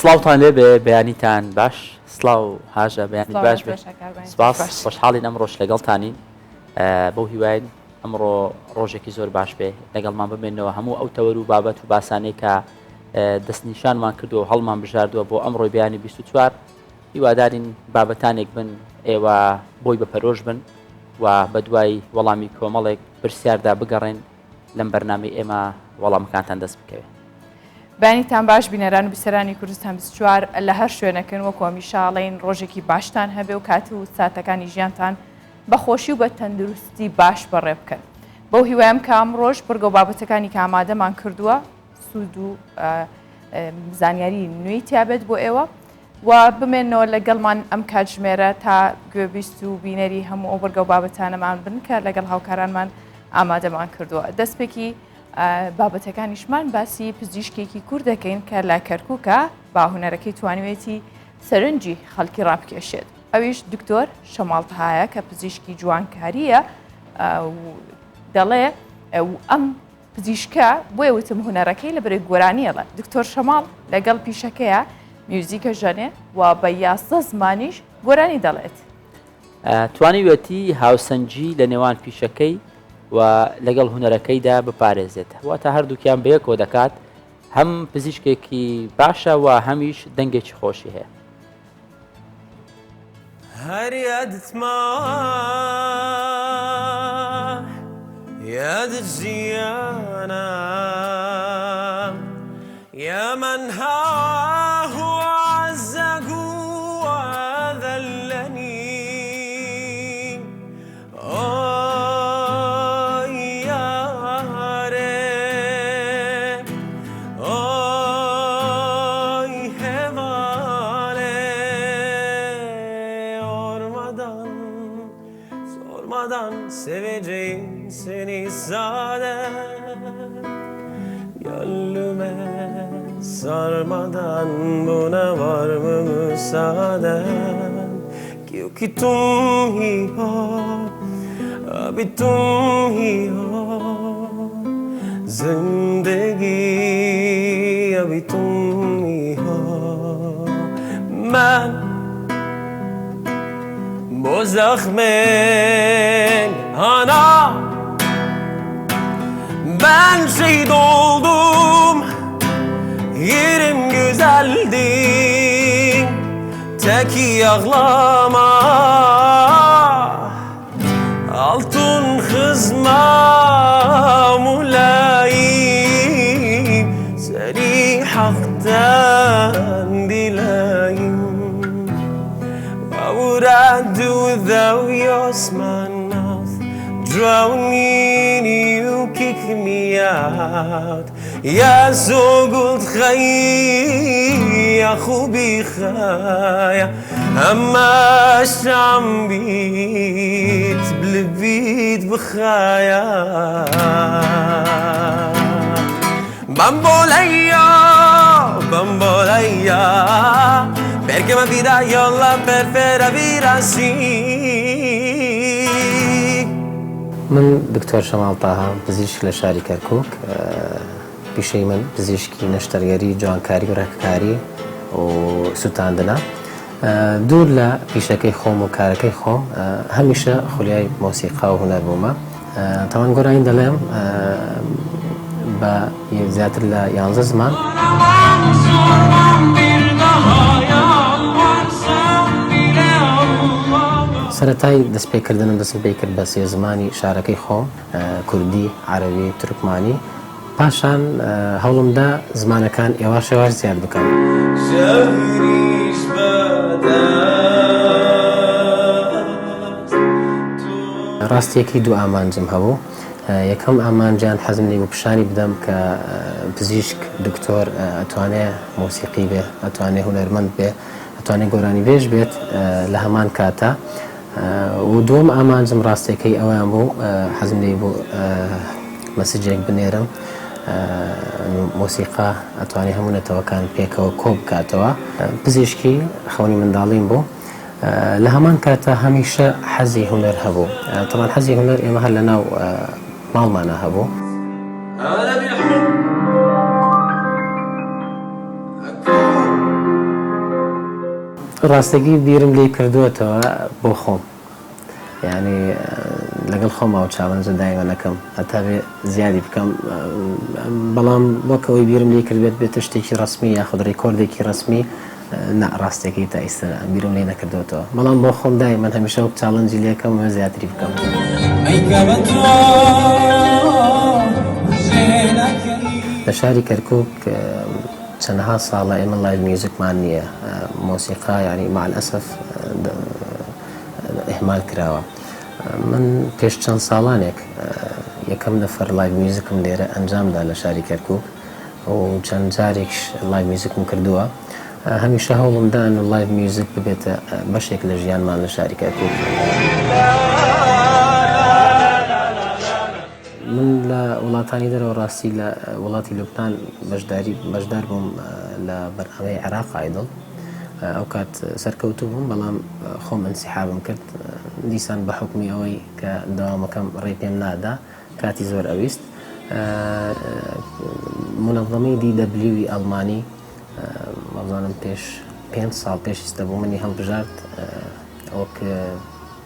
سڵاوتان لێ بێ بەیانیتان باش سڵاو هاژە بەیانی باش بێ سپاس خۆشحاڵین ئەمڕۆژ لەگەڵتانین بەو هیواین ئەمڕۆ ڕۆژێکی زۆر باش بێ لەگەڵمان بمێنەوە هەموو ئەو تەوەر و بابەت و باسانەی کە دەستنیشانمان کردو هەڵمان بژاردووە بۆ ئەمڕۆی بەیانی 24 هیوادارین بابەتانێک بن ئێوە بۆی بەپەرۆژ بن و بە دوای وەڵامی کۆمەڵێک پرسیاردا بگەڕێن لەم بەرنامەی ئێمە وەڵامەکانتان دەست بکەوێت. بانیتان باش بینەران و بیسەرانی کوردستان 24 لە هەر شوێنەکەن وەکو هەمیشاڵین ڕۆژێکی باشتان هەبێ و کات و ساتەکانی ژیانتان بەخۆشی و بە تەندروستی باش بەڕێ بکەن. بەو هیوایم کە ئەم ڕۆژ پڕگە و بابەتەکانی کە ئامادەمان کردووە سوود و زانیاری نوێی تیابێت بۆ ئێوە و بمێنەوە لەگەڵمان ئەم کاتژمێرە تا گوێبیست و بینەری هەموو ئەو بەرگە و بابەتانەمان بن کە لەگەڵ هاوکارانمان ئامادەمان کردووە. دەستپێکی بابەتەکانیشمان باسی پزیشکێکی کورد دەکەین کە لە کەرکووکە با هونەرەکەی توانوێتی سەرنجی خەڵکی ڕابکێشێت. ئەویش دکتۆر شەماڵ تەهایە کە پزیشکی جوانکاریە دەڵێ ئەم پزیشکە بۆیە وتم هونەرەکەی لە بەرەی گۆرانیەڵە. دکتۆر شەماڵ لەگەڵ پیشەکەیە میوزیکە ژەنێ و بە یاسە زمانیش گۆرانی دەڵێت. توانیوێتی هاوسەنجی لە نێوان پیشەکەی و لەگەڵ هونەرەکەیدا بپارێزێت واتە هەردووکیان بەیەکۆ دەکات هەم پزیشکێکی باشە و هەمیش دەنگێکی خۆشی هەیە. هەر یادتما یادت ژیانە یا من هاه عزەک وأذلني seveceğim seni zaten gönlüme sarmadan buna var mı müsaaden क्योंकि तुम ही हो अभी तुम ही हो जिंदगी अभी तुम ही हो मैं bu zahmin ana ben şehit oldum yerim güzeldi teki ağlama altın hızma mulayim seni haktan dileyim. What would I do without your smart mouth? Drowning you, kick me out. يا سوق الخي يا خوبي خايا أما الشام بيت بالبيت بخايا بامبوليا بامبوليا perché mi vida io la per vivere assim. من دکتۆر شەماڵ تاها پزیشک لە شاری کەرکووک پیشەی من پزیشکی نەشتەرگەری جوانکاری و ڕێککاری و سوتاندنە دوور لە پیشەکەی خۆم و کارەکەی خۆم هەمیشە خولیای مۆسیقا و هونەر بوومە تاوان گۆرانی دەڵێم بە زیاتر لە 11 زمان سەرەتای دەستپێکردنم دەستم پێی کرد بە سێ زمانی شارەکەی خۆم کوردی عەرەبی تورکمانی پاشان هەوڵمدا زمانەکان ئێواش ئێواش زیاد بکەم. ڕاستیەکی دوو ئامانجم هەبوو. یەکەم ئامانجیان حەزم لێ بوو پیشانی بدەم کە پزیشک دکتۆر ئەتوانێت مۆسیقی بێ ئەتوانێت هونەرمەند بێ ئەتوانێت گۆرانی بێژ بێت لە هەمان کاتە و دووەم ئامانجم ڕاستیەکەی ئەویان بوو حەزم لێ بوو مەسیجێک بنێرم مۆسیقا ئەتوانێت هەموو نەتەوەکان پێکەوە کۆ بکاتەوە پزیشکی خەونی منداڵیم بوو لە هەمان کاتە هەمیشە حەزی هونەر هەبوو تەمان حەزی هونەر ئێمە هەر لەناو ماڵمانە هەبوو. ڕاستەکی بیرم لێ کردووەتەوە بۆ خۆم یعنی لەگەڵ خۆمەوە چاڵەنجە دایمە نەکەم هەتا بێ زیادی بکەم بەڵام وەکەوەی بیرم لێ کردوێت بێتە شتێکی ڕسمی یاخود ڕێکۆردێکی ڕسمی ڕاستێکی تا ئێستا بیرم لێ نەکردوێتەوە بەڵام بۆ خۆم دای من هەمیشە وەک چاڵەنجی لێکەم و زیاتری بکەم لە شاری کەرکووک چەندها ساڵە ئێمە لایڤ میوزیکمان نییە مۆسیقا یعنی مع الأسف ئێهمال کراوە من پێش چەند ساڵانێک یەکەم دەفەر لایڤ میوزیکم لێرە ئەنجامدا لە شاری کەرکووک و چەند جارێکش لایڤ میوزیکم کردووە هەمیشە هەوڵمدان و لایڤ میوزیک ببێتە بەشێک لە ژیانمان لە شاری کەرکووک من لە وڵاتانی دەرەوە ڕاستی لە وڵاتی لوبنان بەشدار بووم لە بەرنامەی عێراق ئایدڵ ئەو کات سەرکەوتوو بووم بەڵام خۆم ئەنسیحابم کرد دیسان بە حکمی ئەوەی کە داوامەکەم ڕێ پێم نادا کاتی زۆر ئەویست منەظەمەی DW ئەڵمانی مەزانم پێش 5 ساڵ پێشیستە بوو منی هەڵبژارد ئەوە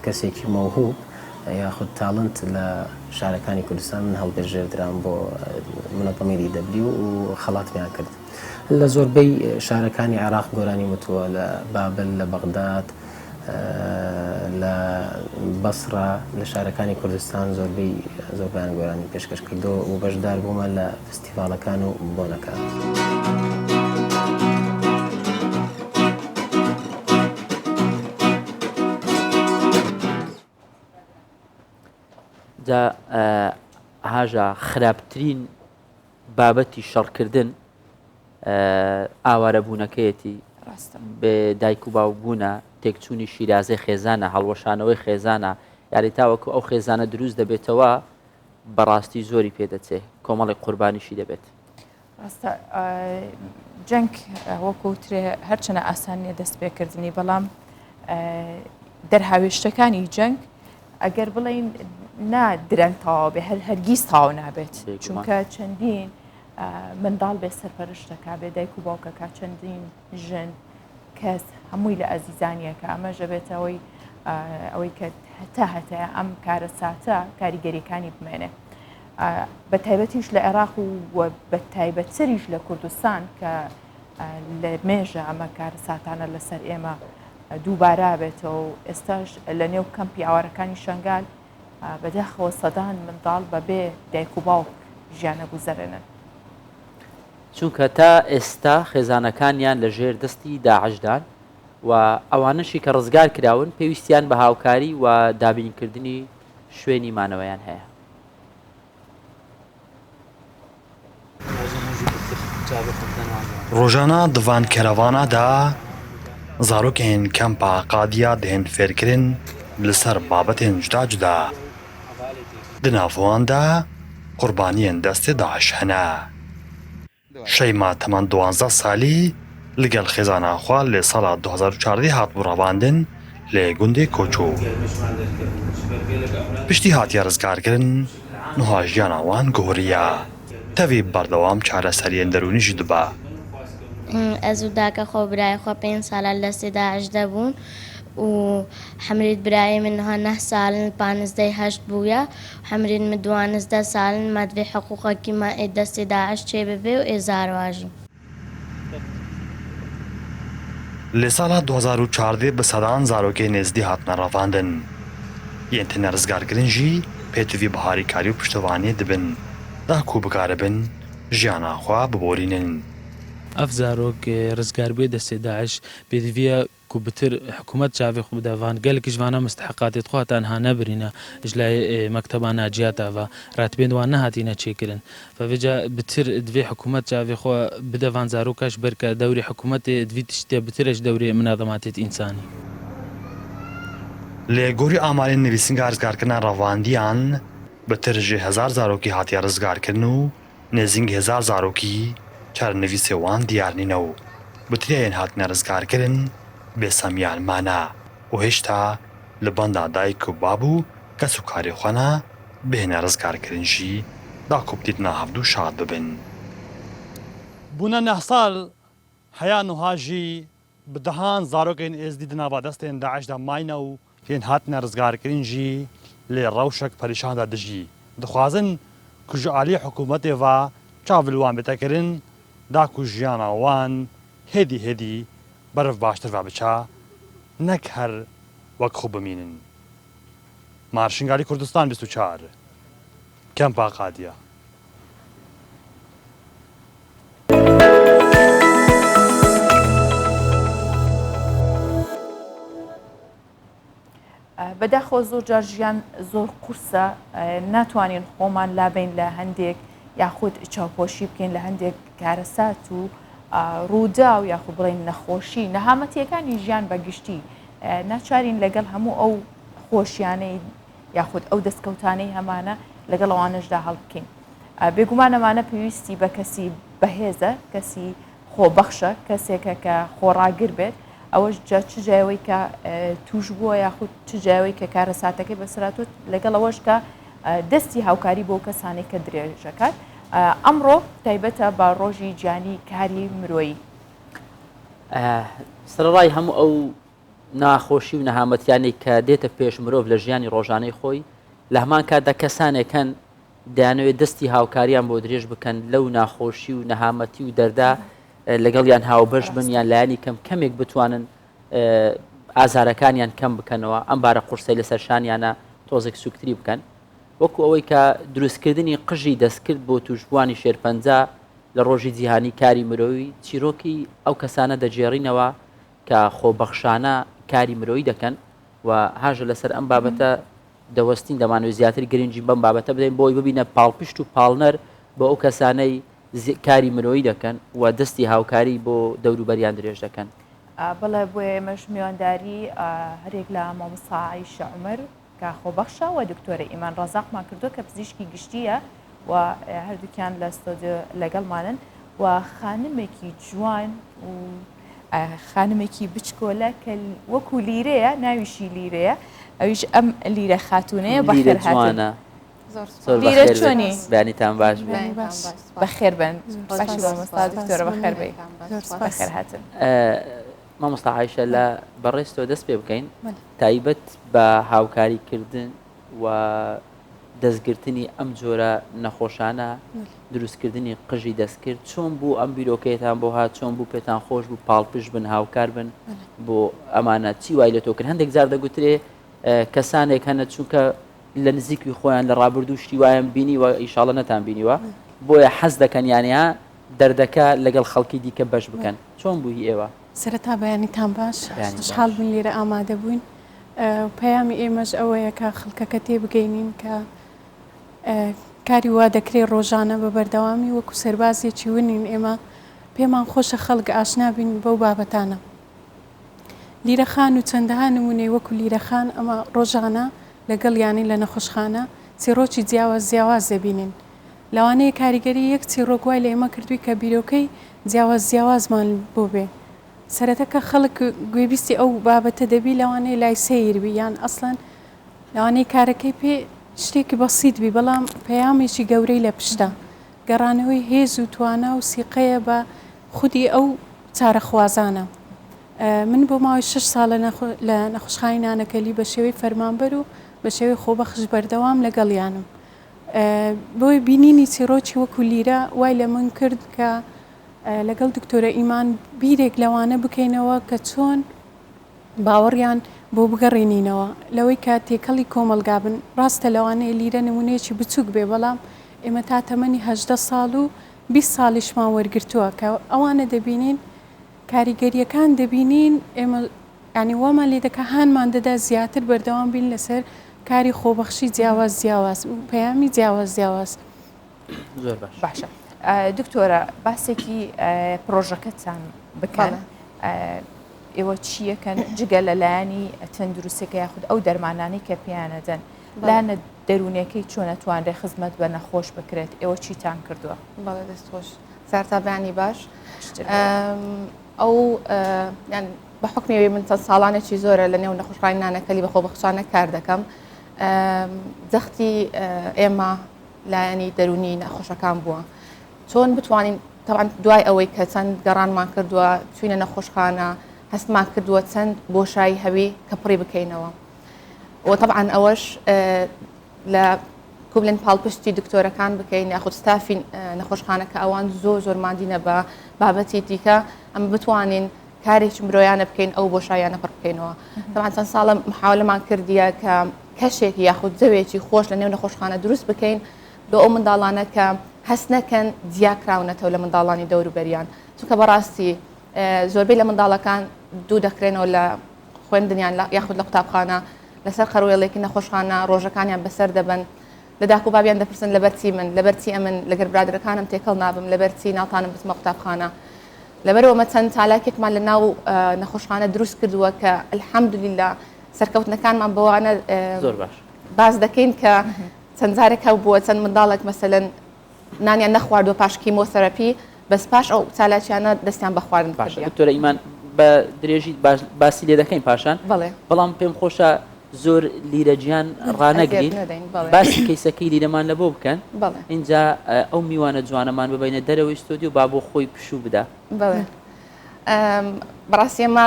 کەسێکی مەوهوب یاخود تاڵنت لە شارەکانی کوردستان من هەڵبژێردرام بۆ منەظەمەی DW و خەڵاتمیان کرد لە زۆربەی شارەکانی عێراق گۆرانی وتووە لە بابل لە بەغداد لە بەسرا لە شارەکانی کوردستان زۆربیان گۆرانی پێشکەش کردو و بەشدار بوومە لە فستیڤالەکان و بۆنەکان. جا هاژا خراپترین بابەتی شەڕکردن ئاوارە بوونەکەیەتی بە دایک و باو بوونە تێکچوونی شیرازەی خێزانە هەڵوەشانەوەی خێزانە یاری تاوەکو ئەو خێزانە دروست دەبێتەوە بەڕاستی زۆری پێدەچێ کۆمەڵی قوربانیشی دەبێت ڕاستە جەنگ وەکوترێ هەرچەنە ئاسان نیە دەست پێکردنی بەڵام دەرهاوێشتەکانی جەنگ ئەگەر بڵین نادرەنگتەوە بێ هەرگیز تاو نابێت چونکە چەندین منداڵ بێ سەرپەرشتەکە بێ دایک و باوکەکە چەندین ژن کەس هەمووی لە ئەزیزانیەکە ئەمەژە بێت ئەوەی کە هەتایە ئەم کارە ساتە کاریگەریەکانی بمێنێ بە تایبەتیش لە عێراق و بە تایبەتتریش لە کوردستان کە لە مێژە ئەمە کارە ساتانە لەسەر ئێمە دووبارە بێتەوە و ئێستاش لە نێو کەمپی ئاوارەکانی شنگال بەداخەوە سەدان منداڵ بەبێ دایک و باوک ژیانە گوزەرێنن چونکە تا ئێستا خێزانەکانیان لە ژێر دەستی داعشدان و ئەوانشی کە ڕزگار کراون پێویستیان بە هاوکاری و دابینکردنی شوێنی مانەوەیان هەیە ڕۆژانە دڤان کەرەوانەدا زارۆکێن کەمپا قادیا دێن فێرکردن لەسەر بابەتێن جودا جودا دناوەواندا قوربانیان دەستێ داعش هەنا شەیما تەمان 12 سالی لەگەڵ خێزانەخوا لێ ساڵا 2014 هاتبوو ڕەواندن لێ گوندێ کۆچۆ پشتی هاتیە ڕزگارکردن نوها ژیانەوان گۆریە تەوی بەردەوام چارەسەریان دەرونیش دبا ئەزوو داکە خۆ برای خۆ 5 ساڵە لەسێ داعش دەبوون و حمرید برای من ها 9 سالن 15 بووە حمرید من 12 سالن مادوێ حقوقەکی ما دەستی داعش چێ ببێ و ئێزارواژم لێ ساڵا 2014 بە سەدان زارۆکەی نێزدی هاتنە ڕەواندن یەن تەنە ڕزگارکردنژی پێتوی بەهاریکاری و پشتەوانێ دبن داکو بکارە بن ژیانەخوا ببۆرینن ئەف زارۆک ڕزگاربووی دەستێ داعش پێدیڤە کوبتر حکوومەت چاوی خو بدەوان گەلێکی ژوانە مستحقاتێت خواتان هانەبرینە ژلای مەکتەبان ناجیاتاوە ڕاتبێنوان نەهاتینە چێکردن فەڤێجا بتر دوێ حکوومەت چاوی خۆ بدەوان زارۆکەش بەرکە دەوری حکوومەتێ دوی تشتێ بترش دەوری مناظەماتێت ئینسانی لێ گۆری ئامارێن نویسنگا ڕزگارکردن ڕەواندیان بەتر ژێ 1000 زارۆکی هاتیە ڕزگارکردن و نێزینگ 1000 زارۆکی چارەنویسێوان دیارنینەوە بتریان هاتنە ڕزگارکردن بێسەمیانمانە و هێشتا لە بەندا دایک و بابوو کەس و کارێخواانە بهێنە ڕزگارکردنشی داکوبتیتنا هەفتوو شاد ببن بوونە 9 ساڵ هەیان وهاژی بدەهان زارۆکین ئێزدی دناوا دەستێن داعشدا ماینە و پێن هاتنە ڕزگارکردنجی لێ ڕەوشک پەریشاندا دژی دەخوازن کوژعالی حکوومەتێڤ چاڤلوان بێتەکردن داکو ژیاناوان هێدی بەرف باشتر بچا نەک هەر وەک خوب بمینن. مارشنگاری کوردستان 24 کەمپا قادیە. بەداخۆ زۆر جار ژیان زۆر قورسە ناتوانین خۆمان لابین لە هەندێک یاخود چاوپۆشی بکەین لە هەندێک کارەسات و ڕوودا و یاخود بڵێن نەخۆشی نەهامەتیەکانی ژیان بەگشتی ناچارین لەگەڵ هەموو ئەو خۆشیانەی یاخود ئەو دەستکەوتانەی هەمانە لەگەڵ ئەوانەشدا هەڵبکەین. بێگومان ئەمانە پێویستی بە کەسی بەهێزە، کەسی خۆبەخشە، کەسێکە کە خۆڕاگر بێت، ئەوەش جا چ جایەوەی کە توش بووە یاخود چ جایەوەی کە کارەساتەکەی بەسراتوت لەگەڵ ئەوەش کە دەستی هاوکاری بۆ کەسانی کە درێژەکات. ئەمڕۆ تایبەتە بە ڕۆژی گیانی کاری مرۆیی. سەرڕای هەموو ئەو ناخۆشی و نەهامەتیانی کە دێتە پێش مرۆڤ لە ژیانی ڕۆژانەی خۆی لە هەمان کاتدا کەسانێکەن دەیانەوێت دەستی هاوکاریان بۆ درێژ بکەن لەو ناخۆشی و نەهامەتی و دەردا لەگەڵیان هاوبەش بن یان لایانی کەمێک بتوانن ئازارەکانیان کەم بکەنەوە ئەم بارە قورسەی لەسەرشانیانە تۆزێک سوکتری بکەن وەکو ئەوەی کە دروستکردنی قژی دەستکرد بۆ توشبوانی شێرپەنجە لە ڕۆژی جیهانی کاری مرۆوی چیرۆکی ئەو کەسانە دەجێڕینەوە کە خۆبەخشانە کاری مرۆیی دەکەن و هاژە لەسەر ئەم بابەتە دەوەستین دەمانوێت زیاتر گرنگی بەم بابەتە بدەین بۆی ببینە پاڵپشت و پاڵنەر بۆ ئەو کەسانەی کاری مرۆیی دەکەن و دەستی هاوکاری بۆ دەوروبەریان درێژ دەکەن. بەڵێ بۆ ئێمەش میوانداری هەرێک لە مامۆستا عایشە عومەر کە خۆبەخشە و دکتۆرە ئیمان ڕەزاقمان کردو کە پزیشکی گشتیە و هەردووکیان لە ستۆدیۆ لەگەڵمانن و خانمێکی جوان و خانمێکی بچکۆلە کە وەکو لیرەیە ناویشی لیرەیە ئەویش ئەم لیرە خاتونەیە بەخێر هاتوونە لیرە چۆنی بەیانیتان باش بەخێر بن باشی مامۆستا دکتۆرە بەخێر بێ بەخێر هاتن. مامۆستا عایشە لە بەڕێستەوە دەست پێ بکەین تایبەت بە هاوکاریکردن و دەستگرتنی ئەم جۆرە نەخۆشانە دروستکردنی قژی دەستکرد چۆن بوو ئەم بیرۆکەیەتان بۆ هات چۆن بوو پێتان خۆش بوو پاڵپش بن هاوکار بن بۆ ئەمانە چی وای لە تۆکرد هەندێک جار دەگوترێ کەسانێک هەنە چونکە لە نزیکی خۆیان لە ڕابردوو شتی وایان بینی و ئیشاڵە نەتان بینیوە بۆیە حەز دەکەن یانیا دەردەکە لەگەڵ خەڵکی دیکە بەش بکەن چۆن بووی ئێوە سەرەتا بەیانیتان باش خوشحاڵ بووین لێرە ئامادە بووین پەیامی ئێمەش ئەوەیە کە خەڵکەکە تێبگەینین کە کاری وا دەکرێت ڕۆژانە بە بەردەوامی وەکو سەربازێکی ونین ئێمە پێمان خۆشە خەڵک ئاشنا بین بەو بابەتانە لیرەخان و چەندەها نمونەی وەکو لیرەخان ئەمە ڕۆژانە لەگەڵ یانی لە نەخۆشخانە چیرۆکی جیاواز دەبینین لەوانەیە کاریگەری یەک چیرۆکوای لە ئێمە کردووی کە بیرۆکەی جیاوازمان بۆ بێ سەرەتەکە خەڵک گوێبیستی ئەو بابەتە دەبی لەوانەیە لای سەیربی یان ئەسڵەن لەوانەیە کارەکەی پێ شتێکی بەسیت بی بەڵام پەیامێکی گەورەی لە پشتە گەڕانەوەی هێز و توانە و سیقەیە بە خودی ئەو چارەخوازانە. من بۆ ماوەی 6 ساڵ لە نەخۆشخانەی نانەکەلی بە شێوەی فەرمانبەر و بە شێوەی خۆبەخش بەردەوام لەگەڵیانم بۆی بینینی چیرۆکی وەکو لیرە وای لە من کرد کە لەگەڵ دکتۆرە ئیمان بیرێک لەوانە بکەینەوە کە چۆن باوەڕیان بۆ بگەڕێنینەوە لەوەی کە تێکەڵی کۆمەلگا بن ڕاستە لەوانەیە لیرە نمونەیەکی بچووک بێ بەڵام ئێمە تا تەمەنی 18 ساڵ و 20 ساڵیشمان وەرگرتووە کە ئەوانە دەبینین کاریگەریەکان دەبینین ئێمە ینی وەمان لێ دەکە هانمان دەدا زیاتر بەردەوام بین لەسەر کاری خۆبەخشی جیاواز و پەیامی جیاواز زۆر باشە. دکتۆرە باسێکی پرۆژەکەتان بکەن ئێوە چیەکەن جگە لەلایەنی تەندروستەکە یاخود ئەو دەرمانانی کە پیانەدەن لاەنە دەرونیەکەی چۆنەتوانرێ خزمەت بە نەخۆش بکرێت ئێوە چیتان کردووە؟ بەڵێ دەستخۆش سارتا بەیانی باش ئەو بە حکمێوی من چەند ساڵانێکی زۆرە لە نێو نەخۆشخانەی نانەکەلی بە خۆبەخشانە کار دەکەم جەختی ئێمە لایەنی دەرونی نەخۆشەکان بووە چۆن بتوانین طبعا دوای ئەوەی کە چەند گەڕانمان کردووە چوینە نەخۆشخانە هەستمان کردووە چەند بۆشایی هەوی کە پڕی بکەینەوە وطبعا ئەوەش لە کوبلن پاڵپشتی دکتۆرەکان بکەین یاخود ستافی نەخۆشخانەکە ئەوان زۆر مادینە بە بابەتی دیکە ئەم بتوانین کارێکی مرۆیانە بکەین ئەو بۆشایانە پڕ بکەینەوە طبعا چەند ساڵە محاولەمان کردیە کە کەشێکی یاخود زەوێکی خۆش لە نێو نەخۆشخانە دروست بکەین بۆ ئەو منداڵانە کە هەست نەکەن دیاکراونەتەوە لە منداڵانی دەوروبەریان چونکە بەڕاستی زۆربەی لە منداڵەکان دوو دەکرێنەوە لە خوێندنیان یاخود لە قوتابخانە لەسەر قەروێڵێکی نەخۆشخانە ڕۆژەکانیان بەسەر دەبن لە داک و بابیان دەپرسن لەبەرچی من لەبەرچی ئەمن لەگەر برادرەکانم تێکەڵ نابم لەبەرچی ناوتانم بچمە قوتابخانە لەبەرەوە چەند چالاکێکمان لە ناو نەخۆشخانە دروست کردووە کە الحەمدوللیلا سەرکەوتنەکانمان بەوانە زۆر باش باز دەکەین کە چەند جارێک هەو بووە چەند منداڵێک مەسەلەن نانیان نەخواردووە پاش کیمۆتەراپی بەس پاش ئەو چالاکیانە دەستیان بە خواردن کردیان. دکتۆرە ئیمان بە درێژی باسی لێ دەکەین پاشان بەڵام پێم خۆشە زۆر لیرەجیان ڕانەگرین باسی کەیسەکەی لیرەمان لە بۆ بکەن اینجا ئەو میوانە جوانەمان ببینە دەرەوەی ستۆدیۆ با بۆ خۆی پشوو بدا. بەڕاستی ئێمە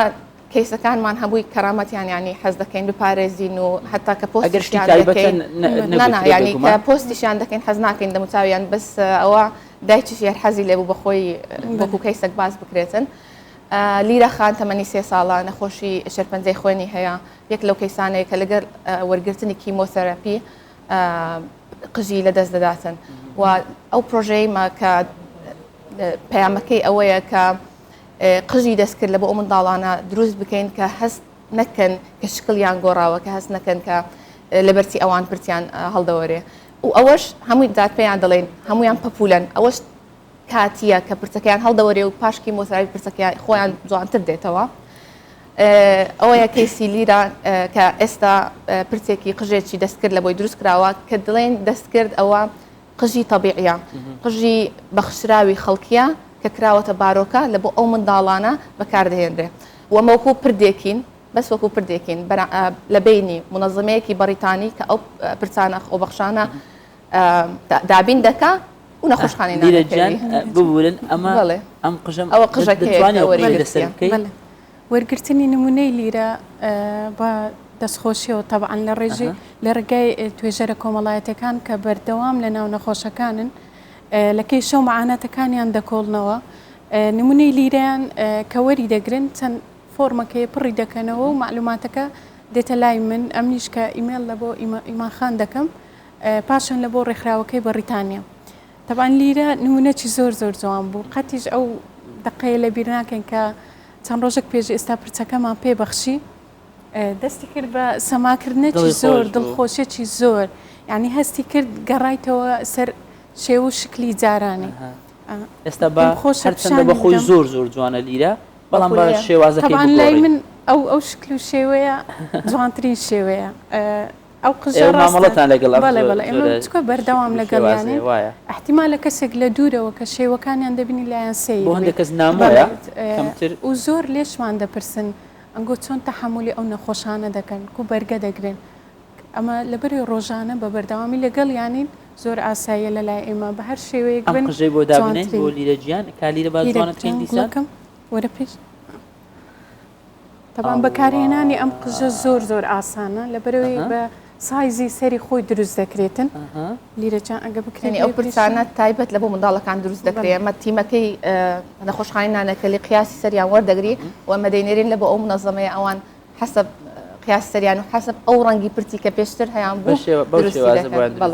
کەیسەکانمان هەمووی کەرامەتیان ینی حەز دەکەین بپارێزین و حتا کە پۆستیان دەکەین ینی کە پۆستیشیان دەکەین حەز ناکەین دەموچاویان بەس ئەوە دایکیش هەر حەزی لێبوو بەخۆی وەکو کەیسەک باز بکرێتن. لیرە خان تەمەنی 3 ساڵە نەخۆشی شەرپەنجەی خوێنی هەیە یەک لەو کەیسانەیە کە لەگەر وەرگرتنی کیمۆتەراپی قژی لە دەست دەداتن و ئەو پرۆژەیمە کە پەیامەکەی ئەوەیە کە قژی دەستکرد لە بۆ ئەو منداڵانە دروست بکەین کە هەست نەکەن کە شکڵیان گۆڕاوە کە هەست نەکەن کە لەبەرچی ئەوان پرتیان هەڵدەوەرێ و ئەوەش هەمووی داد پێیان دەڵێن هەمویان پەپولەن ئەوەش کاتیە کە پرسەکەیان هەڵدەوەرێ و پاش کیمۆتەراپی پرسەکەیان خۆیان جوانتر دێتەوە ئەوەیە کەیسی لیرە کە ئێستا پرسێکی قژێکی دەستکرد لە بۆی دروست کراوە کە دڵێن دەستکرد ئەوە قژی تەبیعیە قژی بەخشراوی خەڵکیە کە کراوەتە بارۆکە لە بۆ ئەو منداڵانە بەکاردەهێنرێ وەمەوەکو پردێکین بەس وەکو پردێکین لە بینی منەظەمەیەکی بەریتانی کە ئەو پرسانە خۆبەخشانە دابین دەکا و نەخۆشخانەی لیرەجیان ببورن ئەمە ئەم قژەم ئەوە قژەکەی وەرگرتنی نمونەی لیرە بە دەستخۆشیەوە تەبعاً لە ڕێژی لە ڕێگای توێژەرە کۆمەڵایەتەکان کە بەردەوام لە ناو نەخۆشەکانن لە کەیشە و مەعانەتەکانیان دەکۆڵنەوە نمونەی لیرەیان کە وەری دەگرن چەند فۆرمەکەی پڕی دەکەنەوە و معلوماتەکە دێتە لای من ئەمنیش کە ئیمێل لە بۆ ئیمانخان دەکەم پاشان لە بۆ ڕێکخراوەکەی بەریتانیا طبعاً لیرە نمونەی زۆر جوان بوو قەتیش ئەو دقەیە لە بیر ناکەن کە چەند ڕۆژێک پێش ئێستا پرچەکەمان پێبەخشی دەستی کرد بە سەماکردنێکی زۆر دڵخۆشیێکی زۆر یعنی هەستی کرد گەڕایتەوە سەر شێو و شکلی جارانی ئێستا بە هەرچەندە بە خۆی زۆر جوانە لیرە بەڵام بە شێوازەکەی لای من ئەو شکل و شێوەیە جوانترین شێوەیە ئەو قژە مامەڵەتان لەگەڵ ئەمە بەردەوام لەگەڵیانێ احتیمالە کەسێک لە دوورەوە کە شێوەکانیان دەبینی لایەن سەی بۆ هەندێک کەس نامۆیە و زۆر لێشمان دەپرسن ئەنگۆ چۆن تەحملی ئەو نەخۆشانە دەکەن و بەرگە دەگرن ئەمە لەبەری ڕۆژانە بە بەردەوامی لەگەڵ یانین زۆر ئاساییە لە لای ئێمە بە هەر شێوەیەک بن قژەی بۆ دابنێن بۆ لیرەجیان کالیرە بازوانەکەین دیسان وەرە پێش طبعاً بەکارهێنانی ئەم قژە زۆر ئاسانە لەبەرەوەی بە سایزی سەری خۆی دروست دەکرێتن لیرەجان ئەگە بکرێنی ئەو پرسانە تایبەت لە بۆ منداڵەکان دروست دەکرێت ئەمە تیمەکەی نەخۆشخانەی نانەکەلی قیاسی سەریان وەردەگری و ئەمە دەینێرین لە بۆ ئەو منەظەمەیە ئەوان حەسب قیاس سەریان و حەسب ئەو ڕەنگی پرتی کە پێشتر هەیان بوو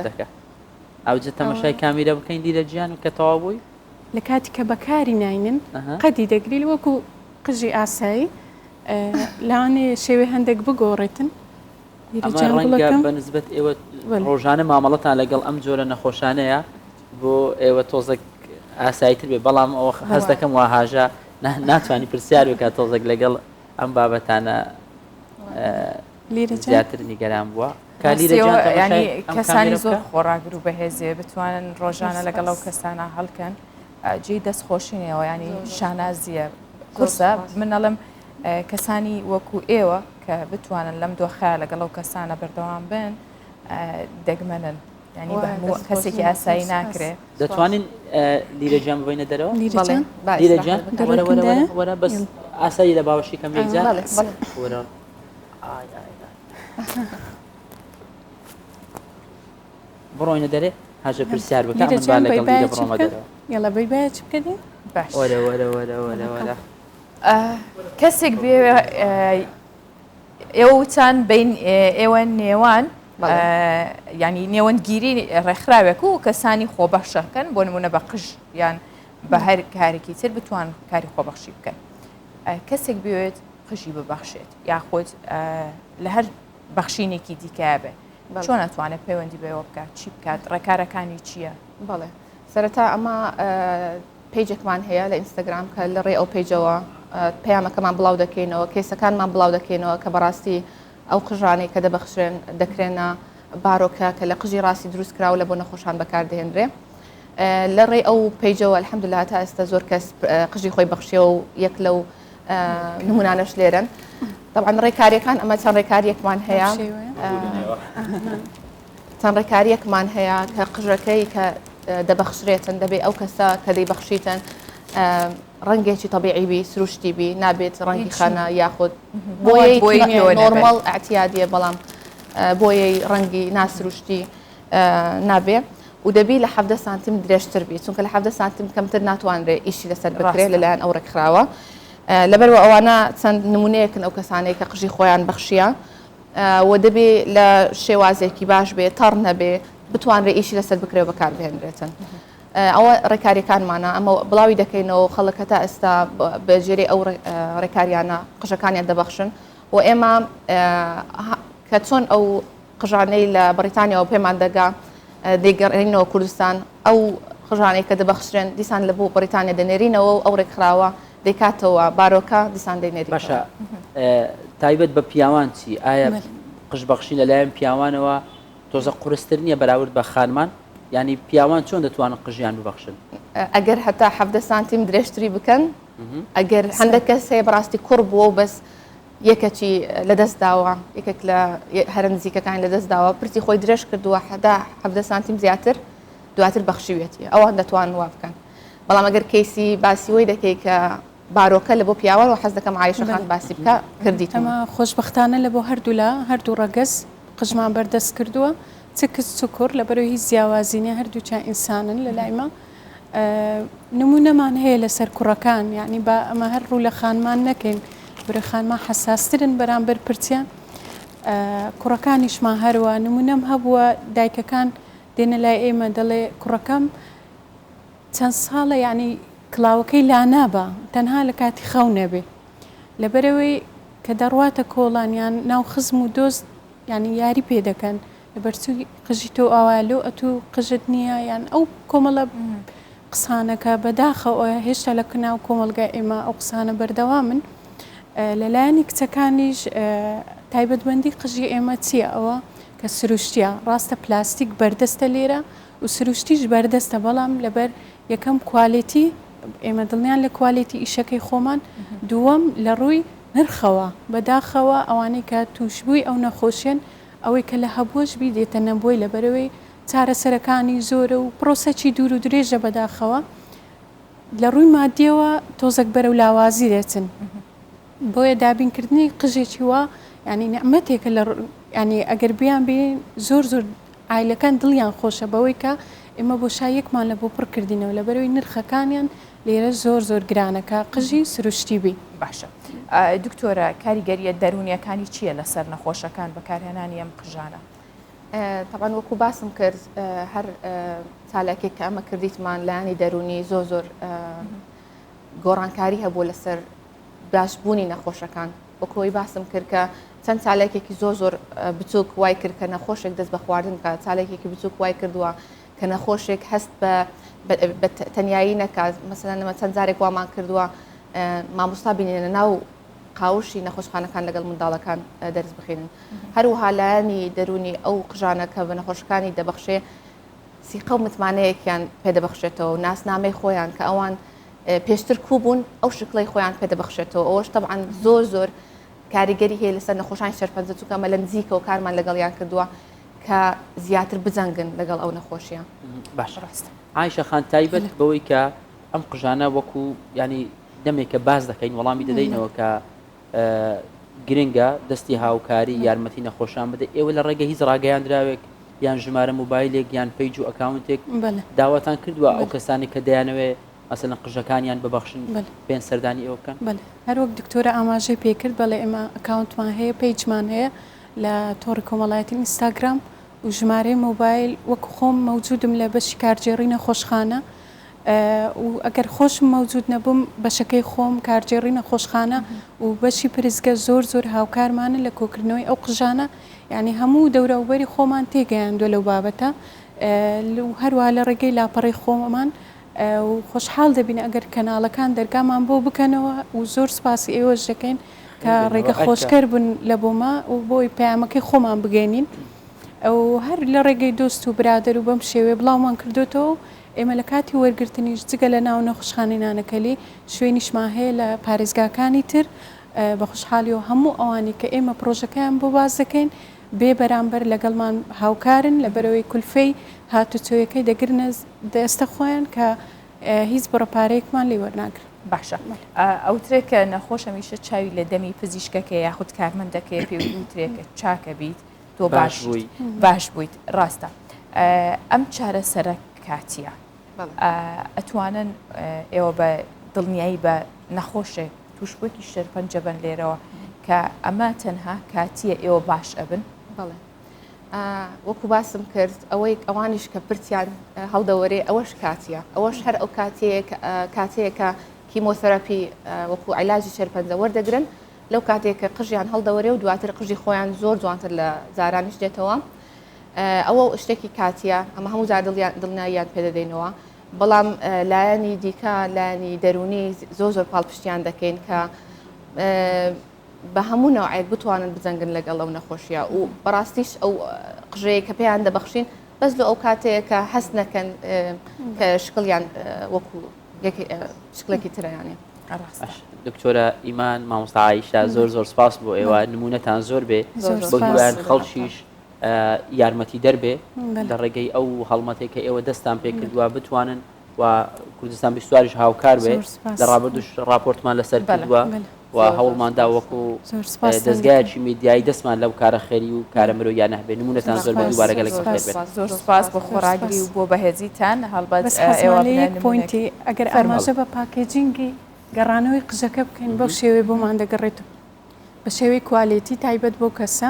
دەکە ئەوجە تەماشای کامیرە بکەین لیرەجیان و کە تەواو بووی لە کاتی کە بەکاری ناینن قەدی دەگری وەکو قژی ئاسایی لاوانێ شێوەی هەندێک بگۆڕێتن ڕەنگە بەنسبەت ئێوە ڕۆژانە مامەڵەتان لەگەڵ ئەم جۆرە نەخۆشانەیە بۆ ئێوە تۆزێک ئاساییتر بێ بەڵام ئەوە هەست دەکەم واهاژە ناتوانانی پرسیار بکات تۆزێک لەگەڵ ئەم بابەتانە زیاتر نیگەران بووە ینی کەسانی زۆر خۆراگر و بەهێزێ بتوانن ڕۆژانە لەگەڵ ئەو کەسانە هەڵکەن جێی دەستخۆشینەوە ینی شانازیە کورسە منەڵم کەسانی وەکو ئێوە کە بتوانن لەم دۆخە لەگەڵ ئەو کەسانە بەردەوام بن دەگمەنن ینی کەسێکی ئاسایی ناکرێت دەتوانین لیرەجان ببینە دەرەوە لیرەجان وەرە بەس ئاسایی لە باوەشی کەم یەکجار بڕۆینە دەرێ هاژە پرسیار بکە من با لەگەڵ دیگە بڕۆمە دەرەوە یاڵە بەی باە چ بکەین باش وەرە کەسێک بێ ئێوە وتان بین ئێوە نێوان ینی نێوەندگیری ڕێکخراوێک و کەسانی خۆبەخشەکەن بۆ نمونە بە قژ یان بە هەر کارێکی تر بتوان کاری خۆبەخشی بکەن کەسێک بوێت قژی ببەخشێت یاخۆت لە هەر بەخشینێکی دیکە بێ چۆن ناتوانێت پەیوەندی بەوە بکات چی بکات ڕێکارەکانی چییە؟ بەڵێ سەرەتا ئەمە پیجێکمان هەیە لە ئینستاگرام کە لە ڕێ ئەو پیجەوە پەیامەکەمان بڵاو دەکەینەوە کێسەکانمان بڵاو دەکەینەوە کە بەڕاستی ئەو قژانەی کە دەبەخشێن دەکرێنە بارۆکە کە لە قژی ڕاستی دروست کراوە لە بۆ نەخۆشان بەکاردێنرێ لە ڕێ ئەو پیجەوە الحەمدولله تا ئێستا زۆر کەس قژی خۆی بەخشیە و یەک لەو نمونانەش لێرن طبعا ڕێکاریەکان ئەمە چەند ڕێکاریەکمان هەیە چەند ڕێکاریەکمان هەیە کە قژەکەی کە دەبەخشرێتن دەبێت ئەو کەسە کە دەیبەخشیتن ڕەنگێکی طبیعی بی سروشتی بی نابێت ڕەنگی خانە یاخود بۆی نۆرمەڵ ئاعتیادیە بەڵام بۆیەی ڕەنگی ناسروشتی نابێ و دەبی لە 7 سانتیم درێژتر بی چونکە لە 7 سانتیم کەمتر ناتوانرێ ئیشی لەسەر بکرێت لەلایەن ئەو ڕێکخراوە لەبەرەوە ئەوانە چەند نمونەیەکن ئەو کەسانەی کە قژی خۆیان بەخشیە و دەبێ لە شێوازێکی باش بێ تەڕ نەبێ بتوانرێ ئیشی لەسەر بکرێت بەکاربهێنرێتن ئەوە ڕێکاریەکانمانە ئەمە بڵاوی دەکەینەوە خەڵک تا ئێستا بەجێری ئەو ڕێکاریانە قژەکانیان دەبەخشن و ئێمە کە چۆن ئەو قژانەی لە بەریتانیاەوە پێمان دەگا دەیگەڕێنەوە کوردستان ئەو قژانەی کە دەبەخشرێن دیسان لە بۆ بەریتانیا دەنێرینەوە و ئەو ڕێکخراوە دەیکاتەوە بارۆکە دیسان دەینێری باشە تایبەت بە پیاوان چی ئایا قژ بەخشی لەلایەن پیاوانەوە تۆزە قورستر نییە بەراورد بە خانمان ینی پیاوان چۆن دەتوانن قژیان ببەخشن ئەگەر هەتا 7 سانتیم درێژتری بکەن ئەگەر هەندێک کەس هەیە بەڕاستی کوڕ بووە و بەس یەکێکی لەدەست داوە یەکێک لە هەرە نزیکەکان لەدەست داوە پرسی خۆی درێژ کردووە 7 سانتیم زیاتر دواتر بەخشیوێتی ئەوان دەتوان وا بکەن بەڵام ئەگەر کەیسی باسیەوەی دەکەی کە بارۆکە لە بۆ پیاوە و حەز دەکەم عایشەخان باسی بکە کردیت ئەمە خۆشبەختانە لە بۆ هەردوو ڕەگەز قژمان بەردەست کردووە چ کەس چکر لە بەرەوەی هیچ جیاوازینە هەردووچان ئینسانن لە لایمە نمونەمان هەیە لەسەر کوڕەکان یعنی با ئەمە هەر ڕوو لە خانمان نەکەین برە خانمان حساسترن بەرامبەر پرچیان کوڕەکانیشمان هەروە نمونەم هەبووە دایکەکان دێنە لای ئێمە دەڵێ کوڕەکەم چەند ساڵە یعنی کڵاوەکەی لا نابە تەنها لە کاتی خەو نەبێ لەبەرەوەی کە دەڕواتە کۆڵانیان ناو خزم و دۆست ینی یاری پێ دەکەن لەبەرچووی قژی تۆ ئاوالۆ ئەتو قژت نییە یان ئەو کۆمەڵە قسانەکە بەداخەوە هێشتا لە کناو کۆمەلگای ئێمە ئەو قسانە بەردەوامن لەلایەنی کچەکانیش تایبەتبەندی قژی ئێمە چییە ئەوە کە سروشتیە ڕاستە پلاستیک بەردەستە لێرە و سروشتیش بەردەستە بەڵام لەبەر یەکەم کوالیتی ئێمە دڵنیان لە کوالیتی ئیشەکەی خۆمان دووەم لە ڕووی نرخەوە بەداخەوە ئەوانەی کە تووشبووی ئەو نەخۆشیێن ئەوەی کە لە هەبووەش بی دێتە نەبووی لەبەرەوەی چارەسەرەکانی زۆرە و پرۆسەکی دوور و درێژە بەداخەوە لە ڕووی مادیەوە تۆزێک بەرە و لاوازی دێتن بۆیە دابینکردنی قژێکی وە ینی نەعمەتێکە لە ینی ئەگەر بیان بین زۆر ئایلەکان دڵیان خۆشە بەوەی کە ئێمە بۆ شایەکمان لە بۆ پڕکردینەوە لە بەرەوەی نرخەکانیان لێرە زۆر گرانەکە قژی سروشتی بی باشە دکتۆرە کاریگەریە دەرونیەکانی چییە لەسەر نەخۆشەکان بەکارهێنانی ئەم قژانە طبعا وەکو باسم کرد هەر چالاکێک کە ئەمە کردیتمان لایانی دەرونی زۆر گۆڕانکاری هەبوو لەسەر باشبوونی نەخۆشەکان وەکۆی باسم کرد کە چەند چالێکێکی زۆر بچووک وای کرد کە نەخۆشێک دەست بە خواردن کە چالێکێکی بچووک وای کردووە کە نەخۆشێک هەست بە تەنایی نەکات مەسەلەن ئەمە چەند جارێک وامان کردووە مامۆستا بینێنە ناو قاوشی نەخۆشخانەکان لەگەڵ منداڵەکان دەرس بخێنن هەروەها لایانی دەرونی ئەو قژانەکە بە نەخۆشەکانی دەبەخشێ سیقە و متمانەیەکیان پێدەبەخشێتەوە و ناسنامەی خۆیان کە ئەوان پێشتر کوبوون ئەو شکڵی خۆیان پێدەبەخشێتەوە ئەوەش طبعاً زۆر کاریگەری هەیە لەسەر نەخۆشانی شەرپەنجە چووکە مە لە نزیکەوە کارمان لەگەڵیان کردووە کە زیاتر بجەنگن لەگەڵ ئەو نەخۆشیە باش ڕاست عایشە خان تایبەت بەوەی کە ئەم قژانە وەکو ینی دەمێکە باز دەکەین وەڵامی دەدەینەوە کە گرنگە دەستی هاوکاری یارمەتی نەخۆشان بدە ئێوە لە ڕێگە هیچ ڕاگەیاندراوێک یان ژمارە موبایلێک یان پیج و ئەکاونتێک داواتان کردووە ئەو کەسانی کە دەیانەوێ مەسەلەن قژەکانیان ببەخشن پێن سەردانی ئێوە بکەن هەر وەک دکتۆرە ئاماژەی پێکرد بەڵێ ئێمە ئەکاونتمان هەیە پیجمان هەیە لە تۆڕی کۆمەڵایەتی ئینستاگرام و ژمارەی مۆبایل وەکو خۆم مەوجودم لە بەشی کارجێڕی نەخۆشخانە و ئەگەر خۆشم مەوجود نەبووم بەشەکەی خۆم کارجێڕی نەخۆشخانە و بەشی پرزگە زۆر هاوکارمانە لە کۆکردنەوەی ئەو قژانە یعنی هەموو دەوروبەری خۆمان تێگەیاندووە لەو بابەتە هەروە لە ڕێگەی لاپەڕی خۆمان و خۆشحاڵ دەبین ئەگەر کەناڵەکان دەرگامان بۆ بکەنەوە و زۆر سپاسی ئێوەش دەکەین کە ڕێگە خۆشکەر بن لە بۆمە و بۆی پەیامەکەی خۆمان بگەینین ئەو هەر لە ڕێگەی دۆست و برادر و بەم شێوێ بڵاومان کردوێتەوە ئێمە لە کاتی وەرگرتنیش جگە لە ناو نەخۆشخانەی نانەکەلی شوێنیشمان هەیە لە پارێزگاکانی تر بە خوشحالی و هەموو ئەوانی کە ئێمە پرۆژەکەیان بۆ باز دەکەین بێ بەرامبەر لەگەڵمان هاوکارن لە بەرەوەی کولفەی هاتوچۆیەکەی دەگرنە دەستە خۆیان کە هیچ بڕەپارەیەکمان لێ وەرناگرن باشە ئەوترێک کە نەخۆش هەمیشە چاوی لە دەمی پزیشکەکە یاخود کارمەندەکەی پێوترێکە چاکە بیت تۆ باش بوویت ڕاستە ئەم چارەسەرە کاتیە ئەتوانن ئێوە بە دڵنیایی بە نەخۆشێک توشبوویکی شەرپەنجە بن لێرەوە کە ئەمە تەنها کاتیە ئێوە باش ئەبن بەڵێ وەکو باسم کرد ئەوەی ئەوانیش کە پرتیان هەڵدەوەرێ ئەوەش کاتیە ئەوەش هەر ئەو کاتەیە کە کیمۆثەراپی وەکو عیلاجی شەرپەنجە وەردەگرن لەو کاتێک کە قژیان هەڵدەوەرێ و دواتر قژی خۆیان زۆر جوانتر لە زارانیش دێتەوە ئەوە شتێکی کاتیە ئەمە هەموو زار دڵنیاییان پێدەدەینەوە بەڵام لایەنی دیکە لایەنی دەرونی زۆر پاڵپشتیان دەکەین کە بە هەموو ناوعێک بتوانن بجەنگن لەگەڵ ئەو نەخۆشیە و بەڕاستیش ئەو قژەیە کە پێیان دەبەخشین بەس لە ئەو کاتەیە کە هەست نەکەن کە شکڵیان وەکو شکلێکی ترەیانێ دکتۆرە ئیمان مامۆستا عایشە زۆر سپاس بۆ ئێوە نمونەتان زۆر بێ بۆ هیوایان خەڵکیش یارمەتی دەربێ لە ڕێگەی ئەو هەڵمەتێک کە ئێوە دەستان پێ کردووە بتوانن و کوردستان بیستواریش هاوکار بێ لە ڕابردوش راپۆرتمان لەسەر کردووە و هەوڵماندا وەکو دەستگایەکی میدیایی دەستمان لەو کارە خێری و کارە مرۆیان هەبێ نمونەتان زۆر بە دووبارەگە لەگەڵ خێر بێت زۆر سپاس بە خۆراگری و بۆ بەهێزیتان هەڵبەت ئێوە پوینتی ئەگەر ئاماژە بە پاکێجینگی گەڕانەوەی قژەکە بکەین بەو شێوەی بۆمان دەگەڕێتەوە بە شێوەی کوالیتی تایبەت بۆ کەسە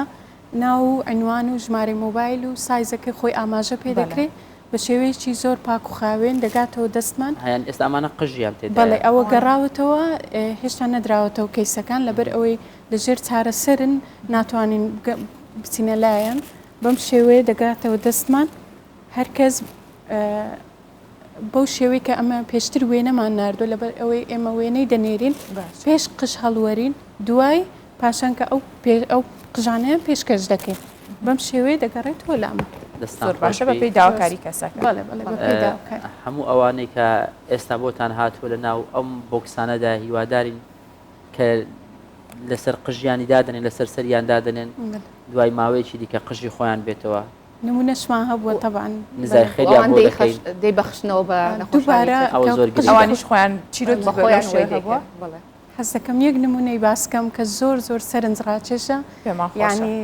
ناو عنوان و ژمارە مۆبایل و سایزەکەی خۆی ئاماژە پێ دەکرێت بە شێوەیەکی زۆر پاک و خاوێن دەگاتەوە دەستمان هەیان ئێستا ئەمانە قژیان تێدا بەڵێ ئەوە گەڕاوەتەوە هێشتا نەدراوەتەوە کەیسەکان لەبەر ئەوەی لەژێر چارەسەرن ناتوانین بچینە لایەن بەم شێوەیە دەگاتەوە دەستمان هەرکەس بەو شێوەی کە ئەمە پێشتر وێنەمان ناردووە لەبەر ئەوەی ئێمە وێنەی دەنێرین پێش قژ هەڵوەرین دوای پاشان کە ئەو قژانەیە پێشکەش دەکەین بەم شێوەیە دەگەڕێتەوە لامە زۆر باشە بە پێی داواکاری کەسەکە هەموو ئەوانەی کە ئێستا بۆتان هاتووە لە ناو ئەم بۆکسانەدا هیوادارین کە لەسەر قژیانی دادنێن لەسەر سەریان دادنێن دوای ماوەیەکی دیکە قژی خۆیان بێتەوە نمونەشمان هەبووە تەبان نزای خێریان بۆ دەکەین دەیبەخشنەوە بە ئەوانیش خۆیان چیرۆک بە خۆیان شوێ هەبووە حەز دەکەم یەک نمونەی باسکەم کە زۆر سەرنجڕاکێشە یعنی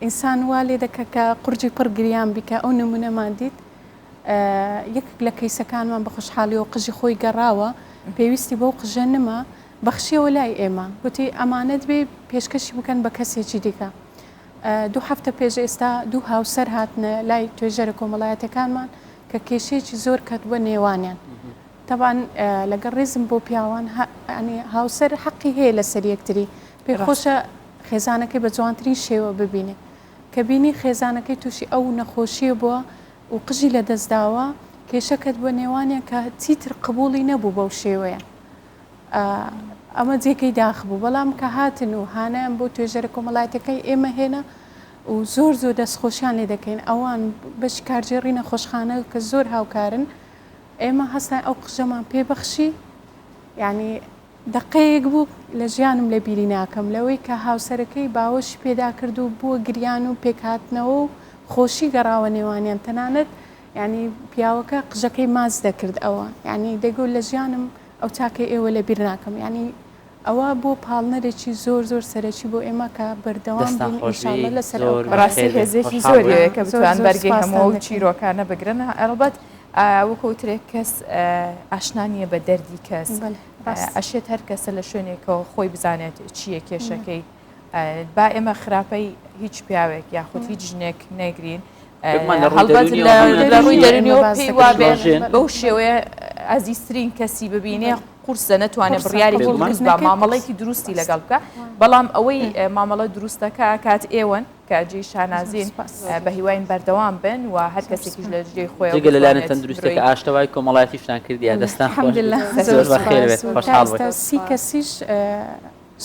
ئینسان وا لێ دەکە کە قورجی پڕ گریان بیکە ئەو نمونەمان دیت یەک لە کەیسەکانمان بە خۆشحالی و قژی خۆی گەڕاوە پێویستی بەو قژە نما بەخشیەوە لای ئێمە گوتی ئەمانەت بێ پێشکەشی بکەن بە کەسێکی دیکە 2 هەفتە پێش ئێستا 2 هاوسەر هاتنە لای توێژەرە کۆمەڵایەتەکانمان کە کێشەیەکی زۆر کەوتووە نێوانیان طبعاً لەگەڵ ڕێزم بۆ پیاوان هاوسەر حەقی هەیە لەسەر یەکتری پێخۆشە خێزانەکەی بە جوانترین شێوە ببینێ کە بینی خێزانەکەی تووشی ئەو نەخۆشیە بووە و قژی لە دەستداوە کێشەکەت بۆ نێوانیان کە چیتر قبولی نەبوو بەو شێوەیە ئەمە جێگەی داخبوو بەڵام کە هاتن و هانیان بۆ توێژەرە کۆمەڵایەتەکەی ئێمە هێنا و زۆر دەستخۆشیان لێ دەکەین ئەوان بەش کارجێڕی نەخۆشخانە کە زۆر هاوکارن ئێمە هەستان ئەو قژەمان پێبەخشی یعنی دقەیەک بوو لە ژیانم لە بیری ناکەم لەوەی کە هاوسەرەکەی باوەشی پێدا کرد و بووە گریان و پێکهاتنەوە و خۆشی گەڕاوە نێوانیان تەنانەت ینی پیاوەکە قژەکەی ماز دەکرد ئەوە ینی دەگوت لە ژیانم ئەو چاکە ئێوە لە بیر ناکەم ینی ئەوە بۆ پاڵنەرێکی زۆر زۆر سەرەکی بۆ ئێمە کە بەردەوام بین ئینشاءالله لەسەر ڕاستی هێزێکی زۆریەیە کە بتوان بەرگی هەموو چیرۆکانە بگرن ئەلبەت وەکوترێک کەس ئاشنانیە بە دەردی کەس ئەشێت هەر کەسە لە شوێنێکەوە خۆی بزانێت چییە کێشەکەی با ئێمە خراپەی هیچ پیاوێک یاخود هیچ ژنێک نەگرین هەڵبەت لە ڕووی دەرونیەوە پێی وابێ بەو شێوەیە ئازیسترین کەسی ببینێ قورسە نەتوانێت بڕیارێکی دروست بە مامەڵێکی دروستی لەگەڵ بکە بەڵام ئەوەی مامەڵە دروستەکە کات ئێوەن کە جێی شانازین بە هیواین بەردەوام بن و هەر کەسێکیش لە جێی خۆی جگە لەلایەنە تەندروستەکە ئاشتەوای کۆمەڵایەتیشتان کردیە دەستان زۆر بەخێر بێت خۆشحاڵ بێت سی کەسیش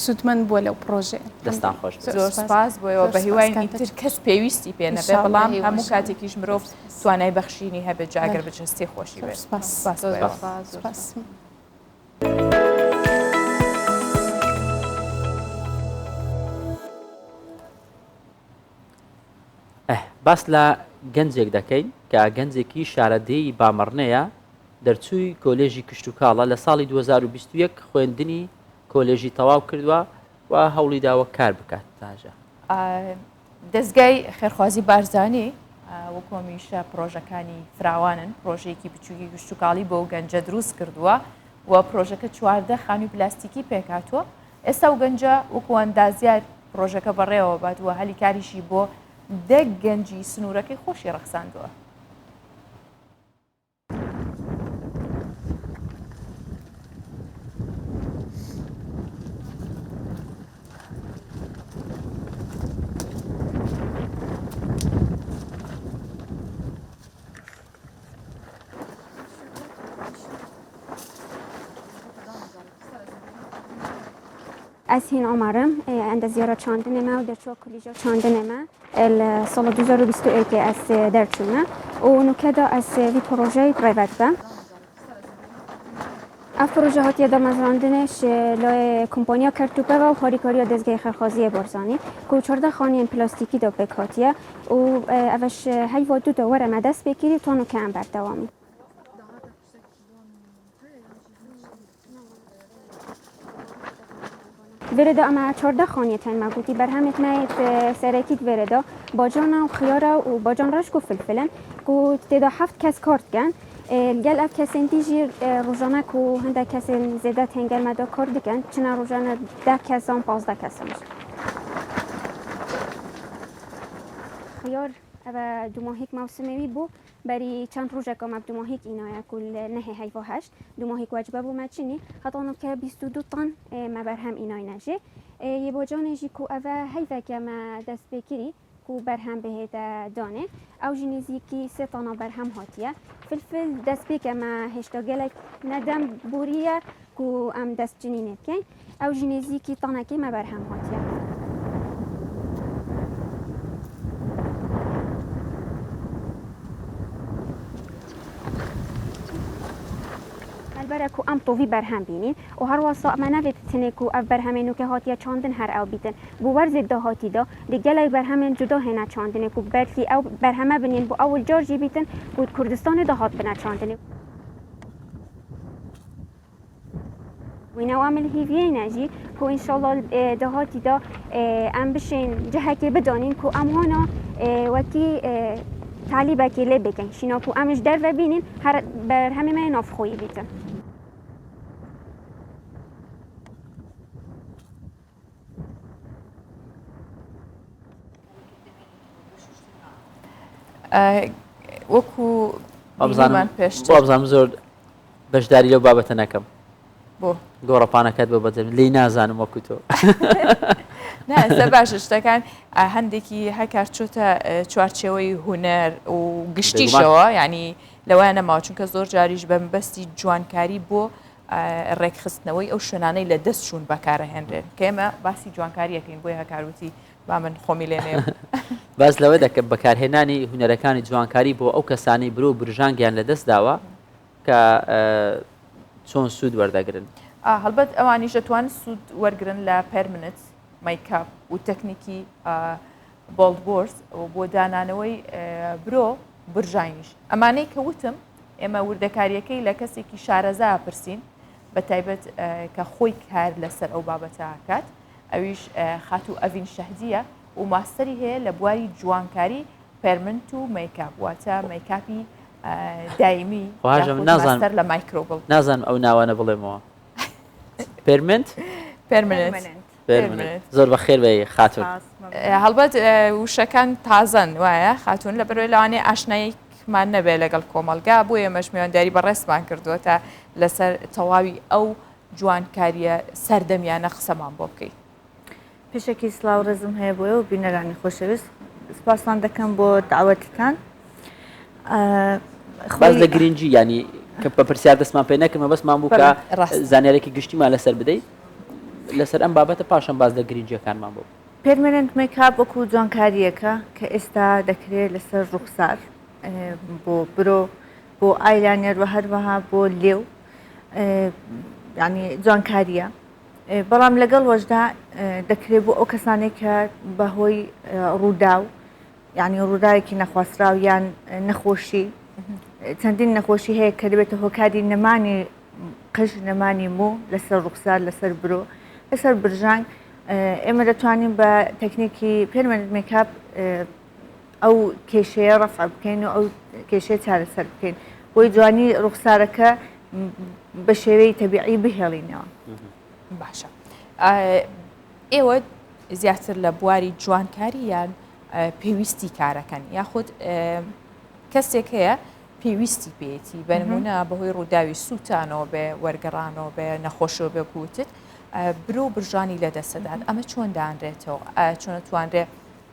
سودمەند بووە لەو پرۆژێ دەستان خۆش زۆر سپاس بۆیەوە بە هیوای تر کەس پێویستی پێ نەبێ بەڵام هەموو کاتێکیش مرۆڤ توانای بەخشینی هەبێت جاگەر بجستی خۆشی بێت سپاس باس لە گەنجێک دەکەین کە گەنجێکی شارەدەی بامەڕنەیە دەرچووی کۆلێژی کشت و کاڵە لە ساڵی 2021 خوێندنی کۆلێژی تەواو کردووە و هەوڵی داوە کار بکات تاژە دەستگای خێرخوازی بارزانانی وەکو هەمیشە پرۆژەکانی فراوانن پرۆژەیەکی بچووکی گشت و کاڵی بۆ گەنجە دروست کردووە و پرۆژەکە 14 خانووی پلاستیکی پێکاتوە ئێستا و گەنجە وەکو ئەندازیار پرۆژەکە بەڕێوە باتوە هەلی کاریشی بۆ 10 گەنجی سنوورەکەی خۆشی ڕەخساندووە. از هین عمرم اندازیارا چاندنمه و درچو کلیجا چاندنمه سال 2021 از درچونه و نکدا از وی پروژه پرایوت به اف پروژه هاتی ادام از راندنش لای کمپانیا کرتوپه و هاریکاریا دزگاه خرخازی بارزانی که 14 خانه پلاستیکی دا بکاتیه و اوش هی وادو دواره مدست بگیری تا نکه بردوامی وردا اما 14 خانیه تن مگوتی بر همت نایت سرکیت وردا باجان و خیارا و باجان راش کو فلفلن کو تدا 7 کس کارت گن گل اف کس انتیجی روزانه کو هنده کس زیاده تنگل مدا کار دکن چنا روزانه 10 کس هم 15 کس هم خیار و دو ماهیک موسمی بو بری چند روزه که مب دو ماهیک اینا کل نه هیوا هشت دو ماهیک واجبه بو مچینی حتی اونو که 22 تن مبر هم اینا نجه یه باجانه جی کو اوه هیوا که ما دست بکری کو بر هم بهت دانه او جنیزی کی 3 تن بر هم هاتیه فلفل دست بک ما هشتا گلک ندم بوریه کو ام دست جنینت کن او جنیزی کی تنه کی ما بر هم هاتیه برای کو ام توی برهم بینین و هر واسه من نوید تنه کو اف برهمینو که هاتیه چاندن هر او بیتن بو ورز ده هاتی دا دیگه برهمین جدا هنه چاندنه کو برفی او برهمه بینین بو اول جارجی بیتن بو کردستان ده هات بنا چاندنه وینا عامل هیوی نجی کو ان شاء الله ده هاتی دا ام بشین جهه که بدانین کو ام هانا وکی تعلیبه که لی بکن شینا کو امش در و بینین هر برهمه من نافخویی بیتن وەکو بابزانم زۆر بەشداری لەو بابەتە نەکەم بۆ گۆڕەپانەکەت بۆ بەجێ لی نازانم وەکو تۆ نەسە باشە شتەکان هەندێکی هەکار چۆتە چوارچێوەی هونەر و گشتیشەوە ینی لەوایە نەماوە چونکە زۆر جاریش بە مەبەستی جوانکاری بۆ ڕێکخستنەوەی ئەو شوێنانەی لە دەستچوون بەکارەهێنرێن کە ئێمە باسی جوانکاریەکەین بۆی هەکاروتی با من خۆمی لێنێ باز لەوە دەکەم بەکارهێنانی هونەرەکانی جوانکاری بۆ ئەو کەسانی برۆ برژانگیان لە دەست داوە کە چۆن سوود وەردەگرن هەڵبەت ئەوانیش دەتوانن سوود وەرگرن لە پەرمنت مایکاپ و تەکنیکی بۆڵدبۆرس بۆ دانانەوەی برۆ برژانیش ئەمانەی کە وتم ئێمە وردەکاریەکەی لە کەسێکی شارەزا پرسین بە تایبەت کە خۆی کار لەسەر ئەو بابەتەکات ئەویش خاتو ئەڤین شەهدیە و ماستەری هەیە لە بواری جوانکاری پەرمنت و مەیکاپ واتە مەیکاپی دایمی ماستەر لە مایکرۆبڵ نازانم ئەو ناوانە بڵێمەوە پێرمنت زۆر بە خێر بێ خاتون هەڵبەت وشەکان تازەن وایە خاتون لە بەرەوەی لەوانێ ئاشناییمان نەبێت لەگەڵ کۆمەلگا بۆ ئێمەش میوانداری بەڕێستمان کردووە تا لەسەر تەواوی ئەو جوانکاریە سەردەمیانە قسەمان بۆ بکەیت. پێشێکی سلااو ڕێزم هەیە بۆیە و بینەرانی خۆشەویست سپاسان دەکەم بۆ داوەتتان. باز لە گرنگجی ینی کە بە پرسیار دەستمان پێ نەکەمە بەسمان بوو کە زانیارێکی گشتیمان لەسەر بدەیت لەسەر ئەم بابەتە پاشان باز لە گرنگجیەکانمان بۆ. پێرمەننت مێکاپ وەکو جوانکاریەکە کە ئێستا دەکرێت لەسەر ڕوخسار بۆ برۆ بۆ ئایلانەر و هەروەها بۆ لێو ینی جوانکاریە بەڵام لەگەڵ وەشدا دەکرێت بۆ ئەو کەسانێک کە بەهۆی ڕوودا و ینی ڕووداوێکی نەخواستراو یان نەخۆشی چەندین نەخۆشی هەیە کە دەبێتە هۆکاری نەمانی قژ نەمانی مو لەسەر ڕوخسار لەسەر برۆ لەسەر برژانگ ئێمە دەتوانین بە تەکنیکی پێرمەننت مێکاپ ئەو کێشەیە ڕەفع بکەین و ئەو کێشەیە چارەسەر بکەین بۆی جوانی ڕوخسارەکە بە شێوەی تەبیعی بهێڵینەوە. باشە ئێوە زیاتر لە بواری جوانکاری یان پێویستی کارەکەن یاخود کەسێک هەیە پێویستی پێێتی بەنمونە بەهۆی ڕووداوی سووتانەوە بێ وەرگەڕانەوە بێ نەخۆشەوە بێ گوتت برۆ برژانی لە دەسەدان ئەمە چۆن دانرێتەوە چۆن توانرێت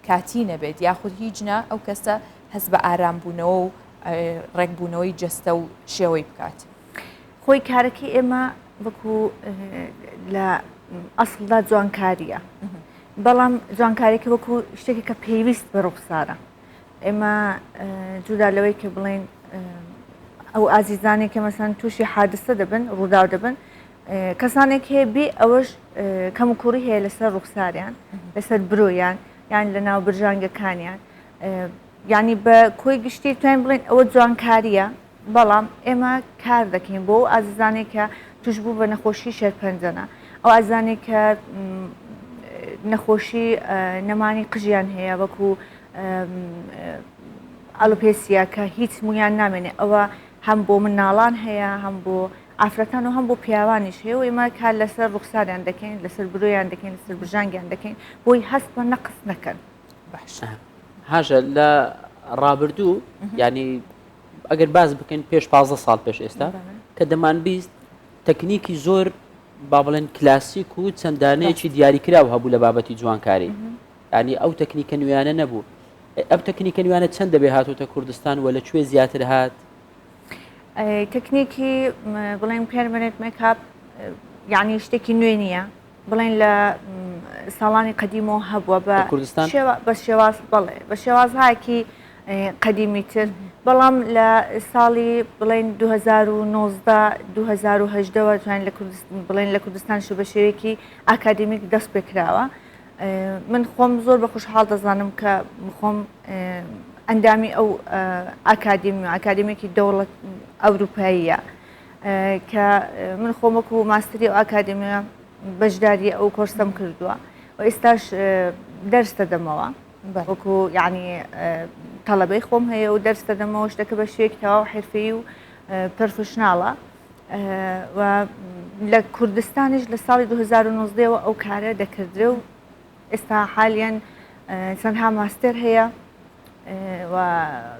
کاتی نەبێت یاخود هیچنا ئەو کەسە هەست بە ئارامبوونەوە و ڕێکبوونەوەی جەستە و شێوەی بکات. خۆی کارەکەی ئێمە وەکو لە ئەسڵدا جوانکاریە بەڵام جوانکاریەکە وەکو شتێکی کە پێویست بە ڕوخسارە ئێمە جودا لەوەی کە بڵێن ئەو ئازیزانێک کە مەسەن تووشی حادسە دەبن ڕووداو دەبن کەسانێک هەیە بێ ئەوەش کەم و کوڕی هەیە لەسەر ڕوخساریان لەسەر برۆیان یان لە ناو برژانگەکانیان ینی بە کۆی گشتی توانین بڵێن ئەوە جوانکاریە بەڵام ئێمە کار دەکەین بۆ ئازیزانێک کە توش بوو بە نەخۆشی شێرپەنجەنە ئەو ئازانێک کە نەخۆشی نەمانی قژیان هەیە وەکو ئەلۆپێسیا کە هیچ مویان نامێنێ ئەوە هەم بۆ مناڵان هەیە هەم بۆ ئافرەتان و هەم بۆ پیاوانیش هەیە و ئێمە کار لەسەر ڕوخساریان دەکەین لەسەر برۆیان دەکەین لەسەر برژانگیان دەکەین بۆی هەست بە نەقس نەکەن. باشە هاژە لە ڕابردوو ینی ئەگەر باز بکەین پێش 15 ساڵ پێش ئێستا کە دەمانبیست تەکنیکی زۆر با بڵێن کلاسیک و چەندانەیەکی دیاریکراو هەبوو لە بابەتی جوانکاری ینی ئەو تەکنیکە نوێیانە نەبوو ئەم تەکنیکە نوێیانە چەند دەبێ هاتوتە کوردستان و لەکوێ زیاتر هات تەکنیکی بڵێن پێرمەننت مێکاپ یعنی شتێکی نوێ نییە بڵێن لە ساڵانی قەدیمەوە هەبووە بە شێواز بڵێ بە شێوازهایەکی قەدیمیتر بەڵام لە ساڵی بڵێن 2019 توانین بڵێن لە کوردستان شو بە شێوەیەکی ئاکادمیک دەست پێکراوە. من خۆم زۆر بە خوشحاڵ دەزانم کە خۆم ئەندامی ئەو ئاکادمیێکی دەوڵەت ئەوروپاییە کە من خۆمەکو ماستری و ئاکادمیە بەشداری ئەو کۆرسم کردووە و ئێستاش دەرس دەدەمەوە وەکو یعنی تەڵەبەی خۆم هەیە و دەرس دەدەمەوە شتەکە بە شوێکی تەواو حرفەیی و پرۆفشناڵە و لە کوردستانیش لە ساڵی 2019ەوە ئەو کارە دەکردرێ و ئێستا حالیان چەندها ماستەر هەیە و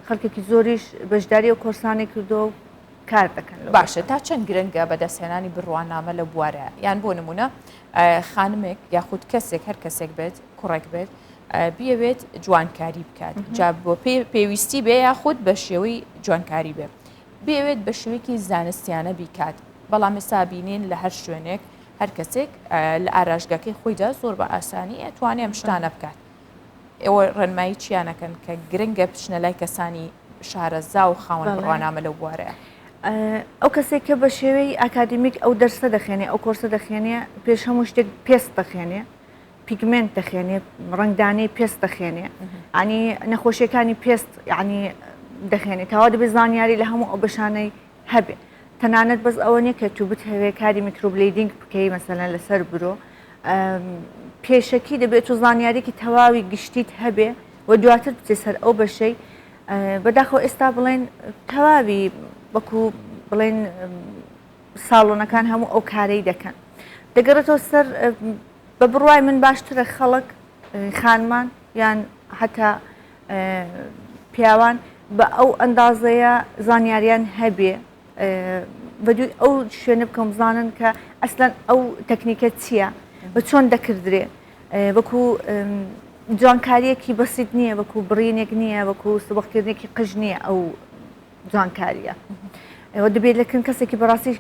خەڵکێکی زۆریش بەشداری و کۆرسانی کردو و کار دەکەن. باشە تا چەند گرنگە بەدەستهێنانی بڕوانامە لە بوارە یان بۆ نمونە خانمێک یاخود کەسێک هەر کەسێک بێت کوڕێک بێت بیەوێت جوانکاری بکات جا بۆ پێویستی بێ یاخود بە شێوەی جوانکاری بێ بێوێت بە شێوەیەکی زانستیانە بیکات بەڵام ئێستا بینین لە هەر شوێنێک هەر کەسێک لە ئاراژگاکەی خۆیدا زۆر بە ئاسانی ئەتوانێ ئەم شتانە بکات. ئێوە ڕێنمایی چیانەکەن کە گرنگە بچنە لای کەسانی شارەزا و خاوەن بڕوانامە لەو بوارەیە. ئەو کەسێک کە بە شێوەی ئاکادمیک ئەو دەرسە دەخێنێ ئەو کۆرسە دەخێنێ پێش هەموو شتێک پێست دەخێنێ پیگمنت دەخێنێ ڕنگدانەی پێست دەخێنێ ینی نەخۆشیەکانی پێست ینی دەخێنێت تاوا دەبێت زانیاری لە هەموو ئەو بەشانەی هەبێ تەنانەت بەس ئەوە نیە کە تو بتهەوێ کاری میکروبلیدینگ بکەی مەسەلەن لەسەر برۆ پێشەکی دەبێت و زانیارێکی تەواوی گشتیت هەبێ و دواتر بچێ سەر ئەو بەشەی بەداخەوە ئێستا بڵێن تەواوی وەکو بڵێن ساڵۆنەکان هەموو ئەو کارەی دەکەن دەگەڕێتەوە سەر بە بڕوای من باشترە خەڵک خانمان یان حتا پیاوان بە ئەو ئەندازەیە زانیاریان هەبێ بەدوی ئەو شوێنە بکەم بزانن کە ئەسلەن ئەو تەکنیکە چییە بە چۆن دەکردرێ وەکو جوانکاریەکی بەسیت نییە وەکو بڕینێک نییە وەکو سبقکردێکی قژ نییە ئەو جوانکاریە ئەوە دەبێت لەکن کەسێکی بەڕاستی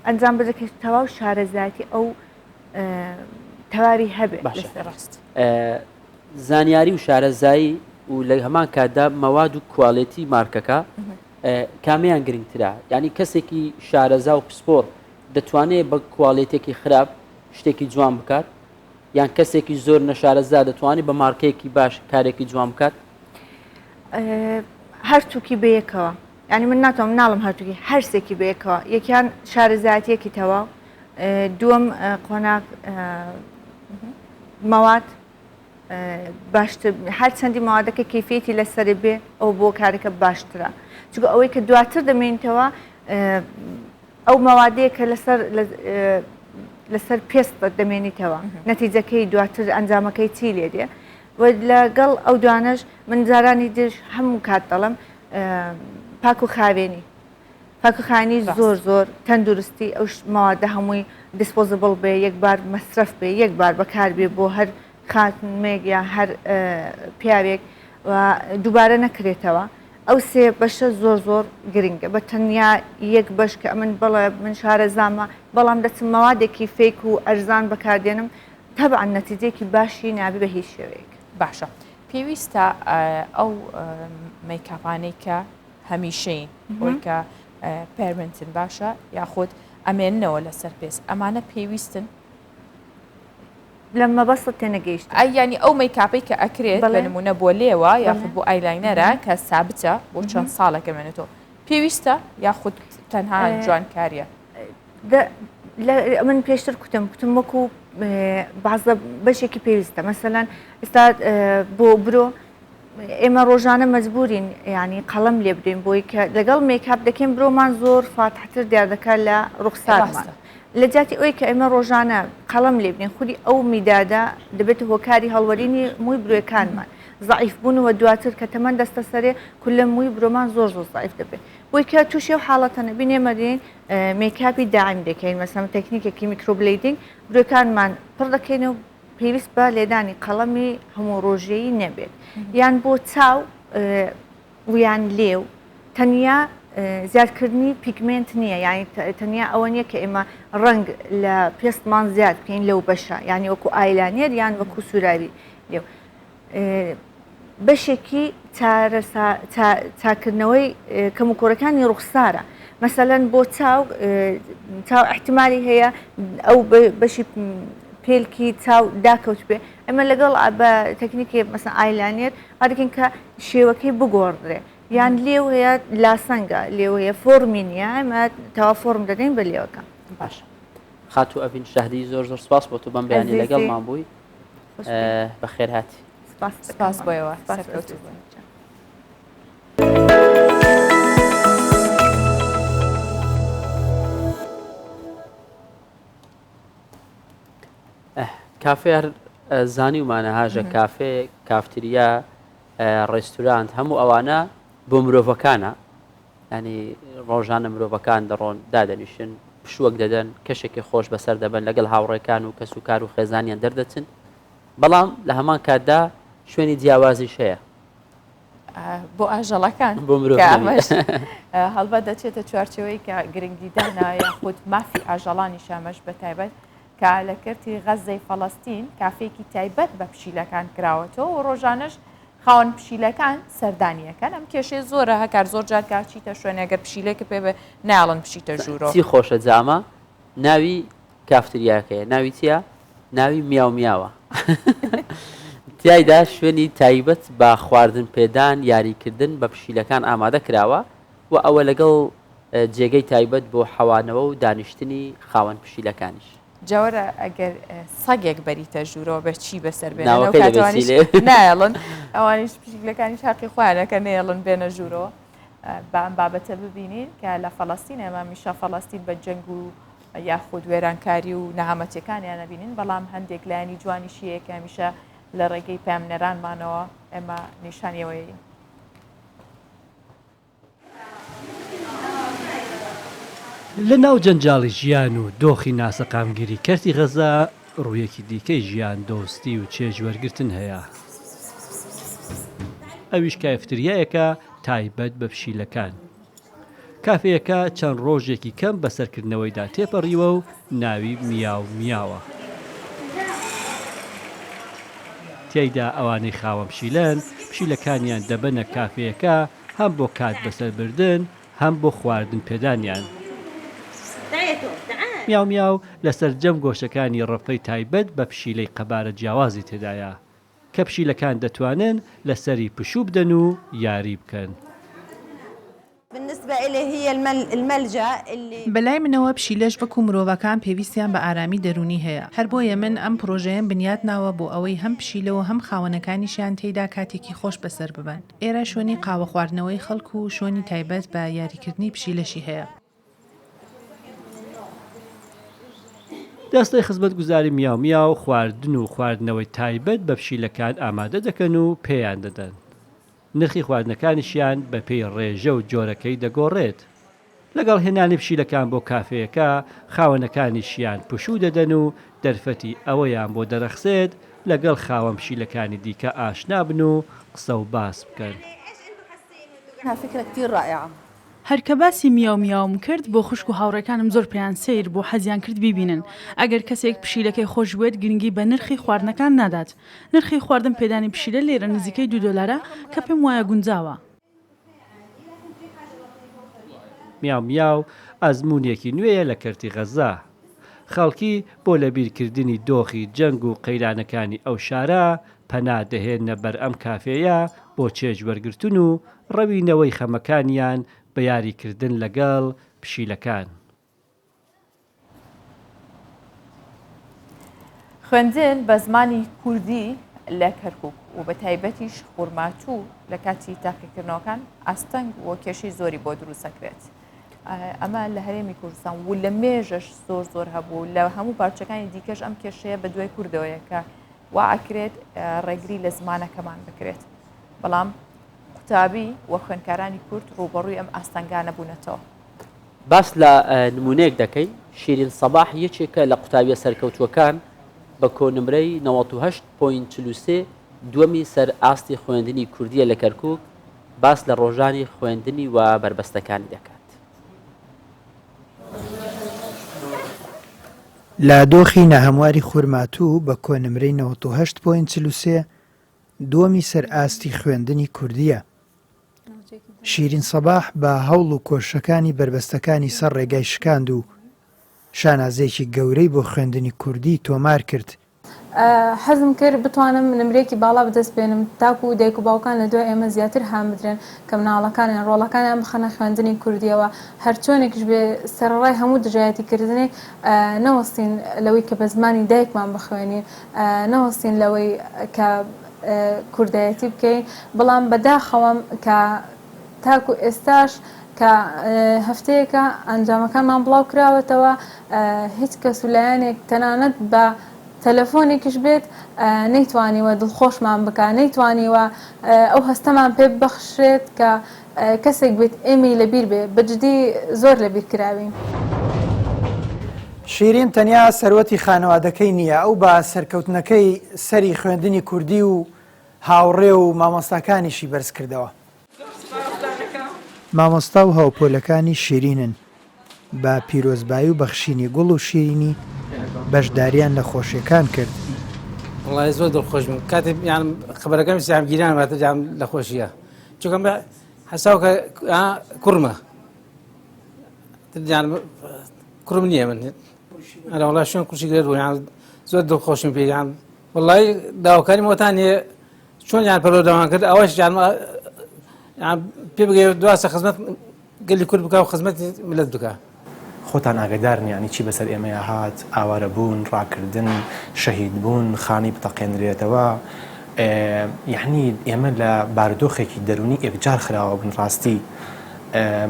ئەنجام بدەکەێت تەواو شارەزایەتی ئەو تەواوی هەبێت ڕاست زانیاری و شارەزایی و لە هەمان کاتدا مەواد و کوواڵێتی مارکەکە کامیان گرنگترا یعنی کەسێکی شارەزا و پسپۆر دەتوانێت بە کوواڵێتێکی خراپ شتێکی جوان بکات یان کەسێکی زۆر نەشارەزا دەتوانێت بە مارکەیەکی باش کارێکی جوان بکات هەرچووکی بەیەکەوە ینی من ناتوانم ناڵم هەرچووکی هەرسێکی بەیەکەوە یەکیان شارەزایەتیەکی تەواو دووەم قۆناغ مەواد باشتر هەر چەندی ماوادەکە کەیفێتی لەسەر بێ ئەو بۆ کارەکە باشترە چونکە ئەوەی کە دواتر دەمێنیتەوە ئەو مەوادەیە کە لەسەر پێستە دەمێنیتەوە نەتیجەکەی دواتر ئەنجامەکەی چی لێ دێ و لەگەڵ ئەو دوانش من جارانی دژ هەموو کات دەڵم پاک و خاوێنی پاکوخانی زۆر تەندروستی ئەو ماوادە هەمووی دیسپۆزبڵ بێ یەکبار مەسرف بێ یەکبار بەکار بێ بۆ هەر خاتمێک یا هەر پیاوێک و دووبارە نەکرێتەوە ئەو سێ بەشە زۆر گرنگە بە تەنیا یەک بەش کە ئەمن بڵێ من شارەزامە بەڵام دەچم مەوادێکی فێک و ئەرزان بەکاردێنم تەبعەن نەتیجەیەکی باشی نابی بە هیچ شێوەیەک باشە پێویستە ئەو مەیکاپانەی کە هەمیشەین ئەوی کە پەرمنتن باشە یاخود ئەمێننەوە لەسەر پێست ئەمانە پێویستن لە مەبەستت تێنەگەیشت ینی ئەو مەیکاپی کە ئەکرێت بە نمونە بۆ لێوە یاخود بۆ ئایلاینەرە کە سابتە بۆ چەند ساڵەکە مێنێتەوە پێویستە یاخود تەنها جوانکاریە من پێشتر کوتم وەکو بازە بەشێکی پێویستە مەسەلەن ئێستا بۆ برۆ ئێمە ڕۆژانە مەجبورین ینی قەڵەم لێ بدەین بۆی کە لەگەڵ مێکاپ دەکەین برۆمان زۆر فاتحتر دیار دەکات لە ڕوخسارمان لە جاتی ئەوی کە ئێمە ڕۆژانە قەڵەم لێ بدەین خودی ئەو میدادا دەبێت هۆکاری هەڵوەرینی مووی برۆیەکانمان ضعیف بوونەوە دواتر کە تەمەەن دەستە سەرێ کول لە مووی برۆمان زۆر ضعیف دەبێت بۆی کە تووشێ و حاڵەتەنە بینێمە دێن مێکاپی داعیم دەکەین مەسەڵەن تەکنیکێکی میکروبلیدینگ برۆیەکانمان پڕ دەکەینەوە پێویست بە لێدانی قەڵەمی هەموو ڕۆژەیی نەبێت یان بۆ چاو ویان لێو تەنیا زیادکردنی پیگمنت نییە یانی تەنیا ئەوە نییە کە ئێمە ڕنگ لە پێستمان زیاد بکەین لەو بەشە ینی وەکو ئایلانێر یان وەکو سوراوی لێو بەشێکی چاکردنەوەی کەموکۆرەکانی ڕوخسارە مەسەلەن بۆ چاو احتیمالی هەیە ئەو بەشی پێلکی چاو داکەوت بێ ئەمە لەگەڵ بە تەکنیکی مەسەن ئایلانێر هەرکن کە شێوەکەی بگۆڕدرێ یان لێو هەیە لاسەنگە لێو هەیە فۆرمی نیە ئەمە تەوا فۆرم دەدەین بە لێوەکە باشە خاتو ئەڤین شەهدی زۆر سپاس بۆ تو بەم بەیانی لەگەڵمان بووی بە خێر هاتی سپاس بۆیەوە کافێ زانی ومانە هاژە کافێ کافتریا ڕێستورانت هەموو ئەوانە بۆ مرۆڤەکانە ینی ڕۆژانە مرۆڤەکان دەڕۆن دادەنیشن پشووەک دەدەن کەشێکی خۆش بەسەر دەبن لەگەڵ هاوڕێکان و کەس و کار و خێزانیان دەردەچن بەڵام لە هەمان کاتدا شوێنی جیاوازیش هەیە بۆ ئاژەڵەکان بۆ مرۆڤ هەڵبەت دەچێتە چوارچەوەی کە گرنگیدانە یاخود مافی ئاژەڵانی شامەش بە تایبەت کە لە کردی غەزەی فەڵەستین کافێکی تایبەت بە پشیلەکان کراوەتەوە و ڕۆژانش خاوەن پشیلەکان سەردانیەکان ئەم کێشەی زۆرە هەکار زۆر جار کاچیتە شوێنێگەر پشیلێکە پێ بێ ناڵن پشیتە ژوورۆ چی خۆشە جامە ناوی کافتریاکەیە ناوی چییە؟ ناوی میاو میاوە تایدا شوێنی تایبەت بە خواردن پێدان یاریکردن بە پشیلەکان ئامادە کراوە و ئەوە لەگەڵ جێگەی تایبەت بۆ حەوانەوە و دانیشتنی خاوەن پشیلەکانیش. جاوەرە ئەگەر سەگێک بەریتە ژوورەوە بە چی بەسەر بێنەوە ناوەکەی کاتوانیش دەبێت نایڵن ئەوانیش پشیلەکانیش حەقی خۆیانەکە نێڵن بێنە ژوورەوە. بە ئەم بابەتە ببینین کە لە فەڵەستین ئێمە میشە فەڵەستین بە جەنگ و یاخود وێرانکاری و نەهامەتیەکانیان نەبینین، بەڵام هەندێک لایانی جوانیشیەیە کە هەمیشە لە ڕێگەی پامنەرانمانەوە ئێمە نیشانیەوەی. لە ناو جەنجاڵی ژیان و دۆخی ناسەقامگیری کەرتی غەزا ڕوویەکی دیکەی ژیان دۆستی و چێژوەرگرتن هەیە. ئەویش کایفتریایەکە تایبەت بە پشیلەکان. کافەیەکە چەند ڕۆژێکی کەم بەسەرکردنەوەیدا تێپەڕیوە و ناوی میاو میاوە. تیایدا ئەوانەی خاوەن پشیلەکانیان دەبەنە کافەیەکە هەم بۆ کات بەسەربردن هەم بۆ خواردن پێدانیان. میاو میاو لەسەر جەم گۆشەکانی ڕەفەی تایبەت بە پشیلەی قەبارە جیاوازی تێدایە کە پشیلەکان دەتوانن لەسەری پشوو بدەن و یاری بکەن. بەلای منەوە پشیلەش وەکو مرۆڤەکان پێویستیان بە ئارامی دەرونی هەیە. هەر بۆیە من ئەم پرۆژەیەم بنیات ناوە بۆ ئەوەی هەم پشیلەوە هەم خاوەنەکانیشیان تێیدا کاتێکی خۆش بەسەر ببەن. ئێرە شوێنی قاوە خواردنەوەی خەڵکو و شوێنی تایبەت بە یاریکردنی پشیلەشی هەیە. دەستەی خزمەت گوزاری میاو میاو خواردن و خواردنەوەی تایبەت بە پشیلەکان ئامادە دەکەن و پێیان دەدەن. نرخی خواردنەکانیشیان بە پێی ڕێژە و جۆرەکەی دەگۆڕێت. لەگەڵ هێنانی پشیلەکان بۆ کافەیەکە خاوەنەکانیشیان پشوو دەدەن و دەرفەتی ئەوەیان بۆ دەرەخسێت لەگەڵ خاوەن پشیلەکانی دیکە ئاشنا بن و قسە و باس بکەن. هەرکە باسی میاو میاوم کرد بۆ خوشک و هاوڕێکانم زۆر پێیان سیر بۆ حەزیان کرد بیبینن. ئەگەر کەسێک پشیلەکەی خۆش بێت گرنگی بە نرخی خواردنەکان نادات. نرخی خواردن پێدانی پشیلە لێرە نزیکەی $2 کە پێم وایە گونجاوە. میاو میاو ئەزمونێکی نوێیە لە کەرتی غەزا. خەڵکی بۆ لەبیرکردنی دۆخی جەنگ و قەیرانەکانی ئەو شارە پەنا دەهێنە بەر ئەم کافەیە بۆ چێژوەرگرتن و ڕەوینەوەی خەمەکانیان بە یاریکردن لەگەڵ پشیلەکان. خوێندن بە زمانی کوردی لە کەرکووک و بە تایبەتیش خورماتوو لە کاتی تاقیکردنەوەکان ئاستەنگ و کێشی زۆری بۆ دروستەکرێت. ئەمە لە هەرێمی کوردستان و لە مێژەش زۆر هەبوو لە هەموو پارچەکانی دیکەش ئەم کێشەیە بە دوای کوردەوەیە کە وا ئەکرێت ڕێگری لە زمانەکەمان بکرێت. بەڵام قوتابی و خوێندکارانی کورد ڕوبەڕووی ئەم ئاستەنگانە بوونەتەوە. باس لە نمونەیەک دەکەی شیرین سەباح یەکێکە لە قوتابیە سەرکەوتووەکان بە کۆنمرەی 98.43 دووەمی سەر ئاستی خوێندنی کوردیە لە کەرکووک باس لە ڕۆژانی خوێندنی و بربەستەکانی دەکات. لە دۆخی نەهەمواری خورماتوو بە کۆنمرەی 98.43 دووەمی سەر ئاستی خوێندنی کوردیە. شیرین سەباح بە هەوڵ و کۆشەکانی بربەستەکانی سەر ڕێگای شکاند و شانازێکی گەورەی بۆ خوێندنی کوردی تۆمار کرد. حەزم کرد بتوانم نمرێکی باڵا بەدەست بێنم تاکو و دایک و باوکان لە دوای ئێمە زیاتر هام بدرێن کە مناڵەکانیان ڕۆڵەکانیان بخەنە خوێندنی کوردیەوە. هەر چۆنێکش بێ سەرڕای هەموو دژایەتیکردنی نەوەستین لەوەی کە بە زمانی دایکمان بخوێنین، نەوەستین لەوەی کە کوردایەتی بکەین، بەڵام بەداخەوەم کە تاکو ئێستاش کە هەفتەیەکە ئەنجامەکانمان بڵاو کراوەتەوە هیچ کەس لایەنێک تەنانەت بە تەلەفۆنێکیش بێت نەیتوانیوە دڵخۆشمان بکە، نەیتوانیوە ئەو هەستەمان پێ ببەخشێت کە کەسێک بێت ئێمەی لەبیر بێ. بەجددی زۆر لەبیر کراوین. شیرین تەنیا سەروەتی خانەوادەکەی نییە، ئەو بە سەرکەوتنەکەی سەری خوێندنی کوردی و هاوڕێ و مامۆستاکانیشی بەرز کردەوە. مامۆستا و هاوپۆلەکانی شیرینن بە پیرۆزبایی و بەخشینی گوڵ و شیرینی بەشداریان لە خۆشیەکان کرد. وڵای زۆر دڵخۆش بووم کاتێک خبرەکەمی سامگیران واتە جام لە خۆشیە چونکەم حەساوکە کوڕمە کوڕم نییە من ئەرە وڵای شوێن کوشی گرێت بوو زۆر دڵخۆشم پێ وڵای داواکاری وەتانێ چۆن یان پەرۆدەوان کرد ئەوەش پێ بگەێ دواسە خزمەت گەلی کورد بکە و خزمەتی ملت بکە. خۆتان ئاگدارن یعنی چی بەسەر ئێمە هات ئاوارە بوون ڕاکردن شەهید بوون خانی بتەقێنرێتەوە یعنی ئێمە لە بارودۆخێکی دەرونی ئێکجار خراوە بن ڕاستی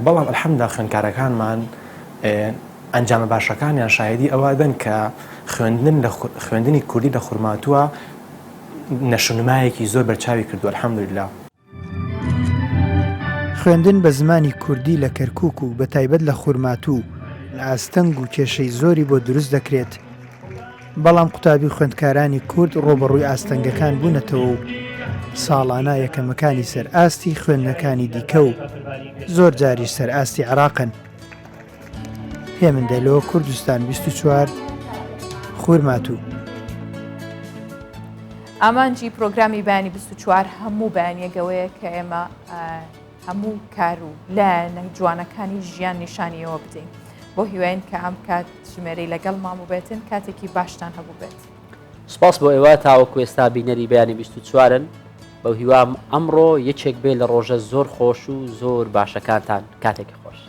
بەڵام ئەلحەمدا خوێندکارەکانمان ئەنجامە باشەکانیان شایدی ئەوە بن کە خوێندنی کوردی لە خورماتووە نەشونمایەکی زۆر بەرچاوی کردو الحەمدوللا. خوێندن بە زمانی کوردی لە کەرکووک و بە تایبەت لە خورماتوو لە ئاستەنگ و کێشەی زۆری بۆ دروست دەکرێت بەڵام قوتابی خوێندکارانی کورد ڕۆبەڕووی ئاستەنگەکان بوونەتەوە و ساڵانە یەکەمەکانی سەر ئاستی خوێندنەکانی دیکە و زۆر جاریش سەر ئاستی عێراقن. هێمندەلەوە کوردستان 24 خورماتوو. ئامانجی پرۆگرامی بانی 24 هەموو بەیانیەگەوەیە کە ئێمە هەموو کار و لایەنە جوانەکانی ژیان نیشانیەوە بدەین بۆ هیواین کە ئەم کات ژمێرەی لەگەڵ مامو بێتن کاتێکی باشتان هەبوو بێت. سپاس بۆ ئێوە تاوەکو ئێستا بینەری بەیانی 24ن بەو هیوام ئەمڕۆ یەکێک بێ لە ڕۆژە زۆر خۆش و زۆر باشەکانتان کاتێکی خۆش.